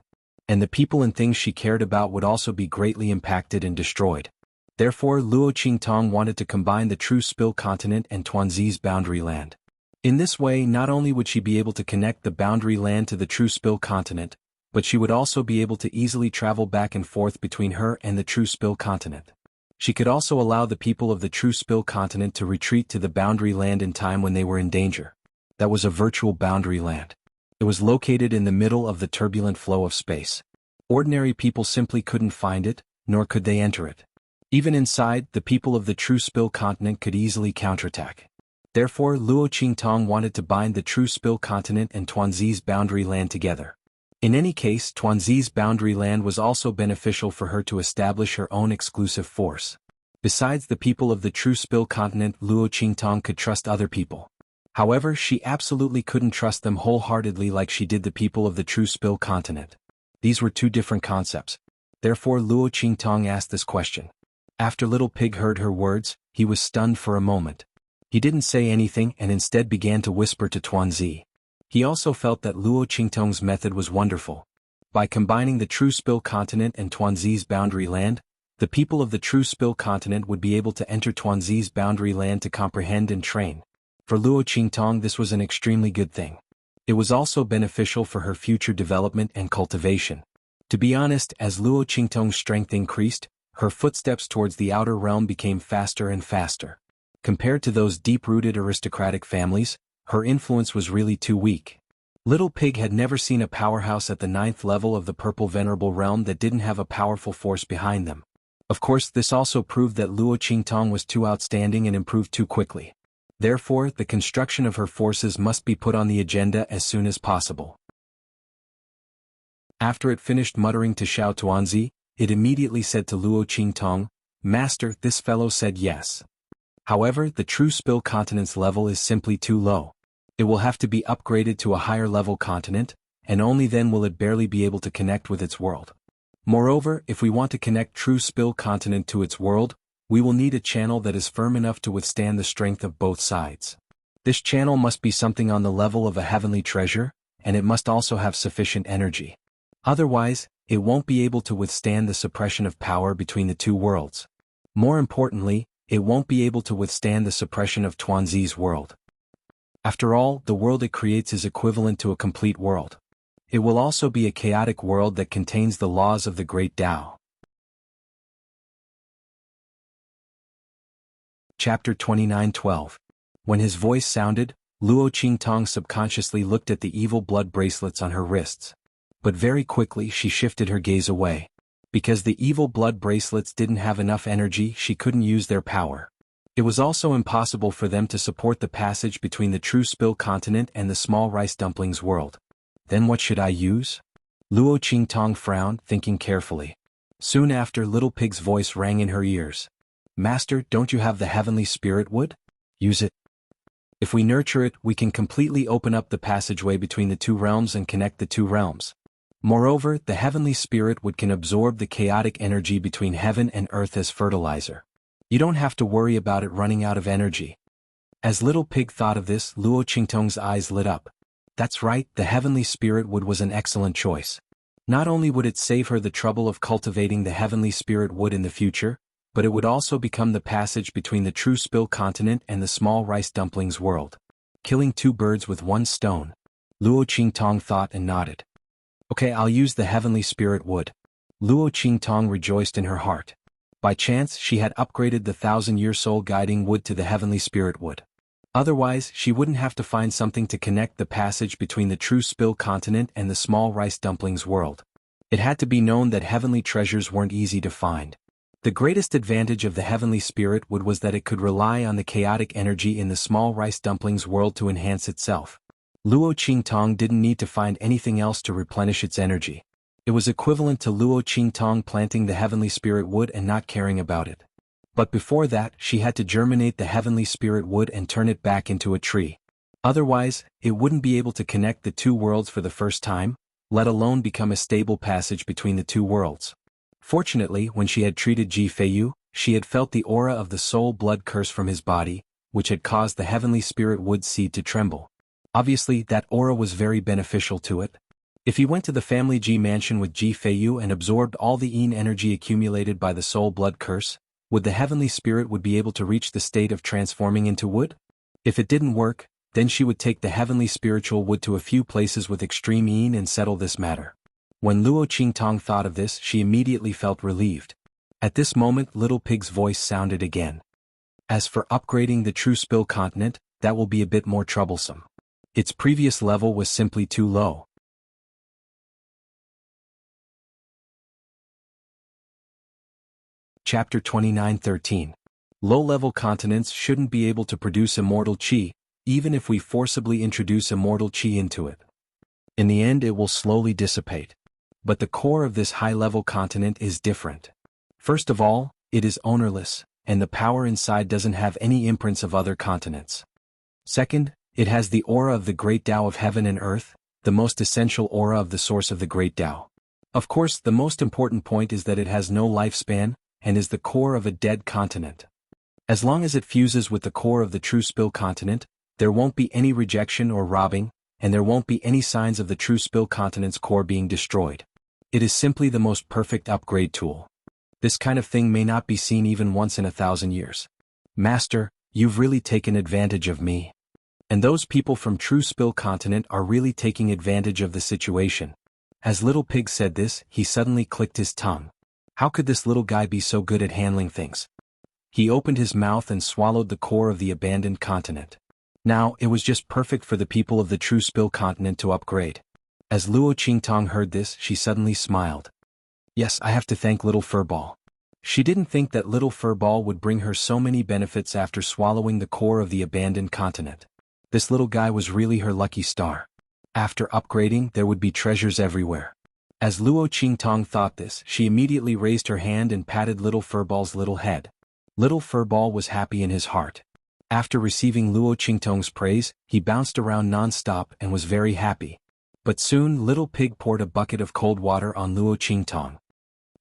And the people and things she cared about would also be greatly impacted and destroyed. Therefore, Luo Qingtong wanted to combine the True Spill continent and Tuanzi's boundary land. In this way, not only would she be able to connect the boundary land to the True Spill continent, but she would also be able to easily travel back and forth between her and the True Spill continent. She could also allow the people of the True Spill continent to retreat to the boundary land in time when they were in danger. That was a virtual boundary land. It was located in the middle of the turbulent flow of space. Ordinary people simply couldn't find it, nor could they enter it. Even inside, the people of the True Spill continent could easily counterattack. Therefore, Luo Qingtong wanted to bind the True Spill continent and Tuanzi's boundary land together. In any case, Tuanzi's boundary land was also beneficial for her to establish her own exclusive force. Besides the people of the True Spill continent, Luo Qingtong could trust other people. However, she absolutely couldn't trust them wholeheartedly like she did the people of the True Spill continent. These were two different concepts. Therefore, Luo Qingtong asked this question. After Little Pig heard her words, he was stunned for a moment. He didn't say anything and instead began to whisper to Tuanzi. He also felt that Luo Qingtong's method was wonderful. By combining the True Spill continent and Tuanzi's boundary land, the people of the True Spill continent would be able to enter Tuanzi's boundary land to comprehend and train. For Luo Qingtong, this was an extremely good thing. It was also beneficial for her future development and cultivation. To be honest, as Luo Qingtong's strength increased, her footsteps towards the outer realm became faster and faster. Compared to those deep-rooted aristocratic families, her influence was really too weak. Little Pig had never seen a powerhouse at the 9th level of the Purple Venerable Realm that didn't have a powerful force behind them. Of course, this also proved that Luo Qingtong was too outstanding and improved too quickly. Therefore, the construction of her forces must be put on the agenda as soon as possible. After it finished muttering to Xiao Tuanzi, it immediately said to Luo Qingtong, "Master, this fellow said yes. However, the True Spill continent's level is simply too low. It will have to be upgraded to a higher level continent, and only then will it barely be able to connect with its world. Moreover, if we want to connect True Spill continent to its world, we will need a channel that is firm enough to withstand the strength of both sides. This channel must be something on the level of a heavenly treasure, and it must also have sufficient energy. Otherwise, it won't be able to withstand the suppression of power between the two worlds. More importantly, it won't be able to withstand the suppression of Tuanzi's world. After all, the world it creates is equivalent to a complete world. It will also be a chaotic world that contains the laws of the Great Tao." Chapter 29:12. When his voice sounded, Luo Qingtong subconsciously looked at the evil blood bracelets on her wrists. But very quickly she shifted her gaze away. Because the evil blood bracelets didn't have enough energy, she couldn't use their power. It was also impossible for them to support the passage between the True Spill continent and the small rice dumplings world. Then what should I use? Luo Qingtong frowned, thinking carefully. Soon after, Little Pig's voice rang in her ears. "Master, don't you have the heavenly spirit wood? Use it. If we nurture it, we can completely open up the passageway between the two realms and connect the two realms. Moreover, the heavenly spirit wood can absorb the chaotic energy between heaven and earth as fertilizer. You don't have to worry about it running out of energy." As Little Pig thought of this, Luo Qingtong's eyes lit up. That's right, the heavenly spirit wood was an excellent choice. Not only would it save her the trouble of cultivating the heavenly spirit wood in the future, but it would also become the passage between the True Spill continent and the small rice dumplings world. Killing two birds with one stone. Luo Qingtong thought and nodded. Okay, I'll use the heavenly spirit wood. Luo Qingtong rejoiced in her heart. By chance she had upgraded the 1000-year soul guiding wood to the heavenly spirit wood. Otherwise, she wouldn't have to find something to connect the passage between the true spill continent and the small rice dumplings world. It had to be known that heavenly treasures weren't easy to find. The greatest advantage of the heavenly spirit wood was that it could rely on the chaotic energy in the small rice dumplings world to enhance itself. Luo Qingtong didn't need to find anything else to replenish its energy. It was equivalent to Luo Qingtong planting the heavenly spirit wood and not caring about it. But before that, she had to germinate the heavenly spirit wood and turn it back into a tree. Otherwise, it wouldn't be able to connect the two worlds for the first time, let alone become a stable passage between the two worlds. Fortunately, when she had treated Ji Feiyu, she had felt the aura of the soul blood curse from his body, which had caused the heavenly spirit wood seed to tremble. Obviously, that aura was very beneficial to it. If he went to the family Ji mansion with Ji Feiyu and absorbed all the yin energy accumulated by the soul blood curse, would the heavenly spirit would be able to reach the state of transforming into wood? If it didn't work, then she would take the heavenly spiritual wood to a few places with extreme yin and settle this matter. When Luo Qingtong thought of this, she immediately felt relieved. At this moment, Little Pig's voice sounded again. As for upgrading the true spill continent, that will be a bit more troublesome. Its previous level was simply too low. Chapter 29:13. Low-level continents shouldn't be able to produce immortal qi, even if we forcibly introduce immortal qi into it. In the end it will slowly dissipate. But the core of this high-level continent is different. First of all, it is ownerless, and the power inside doesn't have any imprints of other continents. Second, it has the aura of the great Tao of heaven and earth, the most essential aura of the source of the great Tao. Of course, the most important point is that it has no lifespan, and is the core of a dead continent. As long as it fuses with the core of the true spill continent, there won't be any rejection or robbing, and there won't be any signs of the true spill continent's core being destroyed. It is simply the most perfect upgrade tool. This kind of thing may not be seen even once in 1,000 years. Master, you've really taken advantage of me. And those people from true spill continent are really taking advantage of the situation. As Little Pig said this, he suddenly clicked his tongue. How could this little guy be so good at handling things? He opened his mouth and swallowed the core of the abandoned continent. Now, it was just perfect for the people of the true spill continent to upgrade. As Luo Qingtong heard this, she suddenly smiled. Yes, I have to thank Little Furball. She didn't think that Little Furball would bring her so many benefits after swallowing the core of the abandoned continent. This little guy was really her lucky star. After upgrading, there would be treasures everywhere. As Luo Qingtong thought this, she immediately raised her hand and patted Little Furball's little head. Little Furball was happy in his heart. After receiving Luo Qingtong's praise, he bounced around non-stop and was very happy. But soon Little Pig poured a bucket of cold water on Luo Qingtong.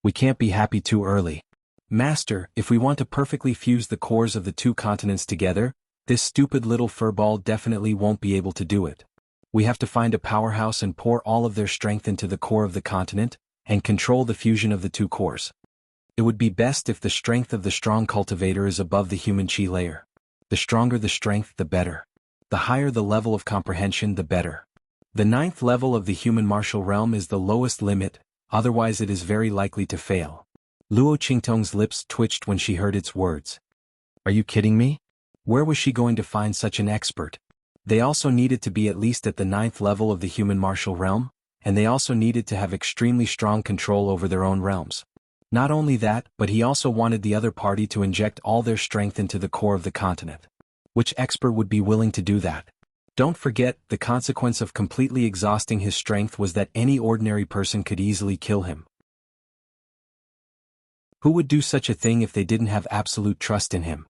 We can't be happy too early. Master, if we want to perfectly fuse the cores of the two continents together, this stupid Little Furball definitely won't be able to do it. We have to find a powerhouse and pour all of their strength into the core of the continent, and control the fusion of the two cores. It would be best if the strength of the strong cultivator is above the human chi layer. The stronger the strength, the better. The higher the level of comprehension, the better. The 9th level of the human martial realm is the lowest limit, otherwise it is very likely to fail. Luo Qingtong's lips twitched when she heard its words. Are you kidding me? Where was she going to find such an expert? They also needed to be at least at the 9th level of the human martial realm, and they also needed to have extremely strong control over their own realms. Not only that, but he also wanted the other party to inject all their strength into the core of the continent. Which expert would be willing to do that? Don't forget, the consequence of completely exhausting his strength was that any ordinary person could easily kill him. Who would do such a thing if they didn't have absolute trust in him?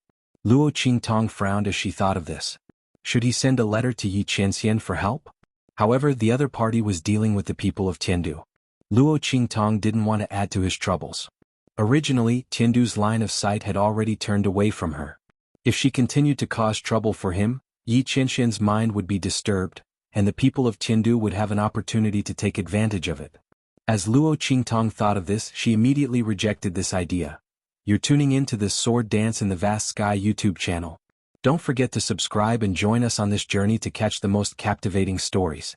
Luo Qingtong frowned as she thought of this. Should he send a letter to Yi Qianxian for help? However, the other party was dealing with the people of Tiandu. Luo Qingtong didn't want to add to his troubles. Originally, Tiandu's line of sight had already turned away from her. If she continued to cause trouble for him, Yi Qianxian's mind would be disturbed, and the people of Tiandu would have an opportunity to take advantage of it. As Luo Qingtong thought of this, she immediately rejected this idea. You're tuning in to this Sword Dance in the Vast Sky YouTube channel. Don't forget to subscribe and join us on this journey to catch the most captivating stories.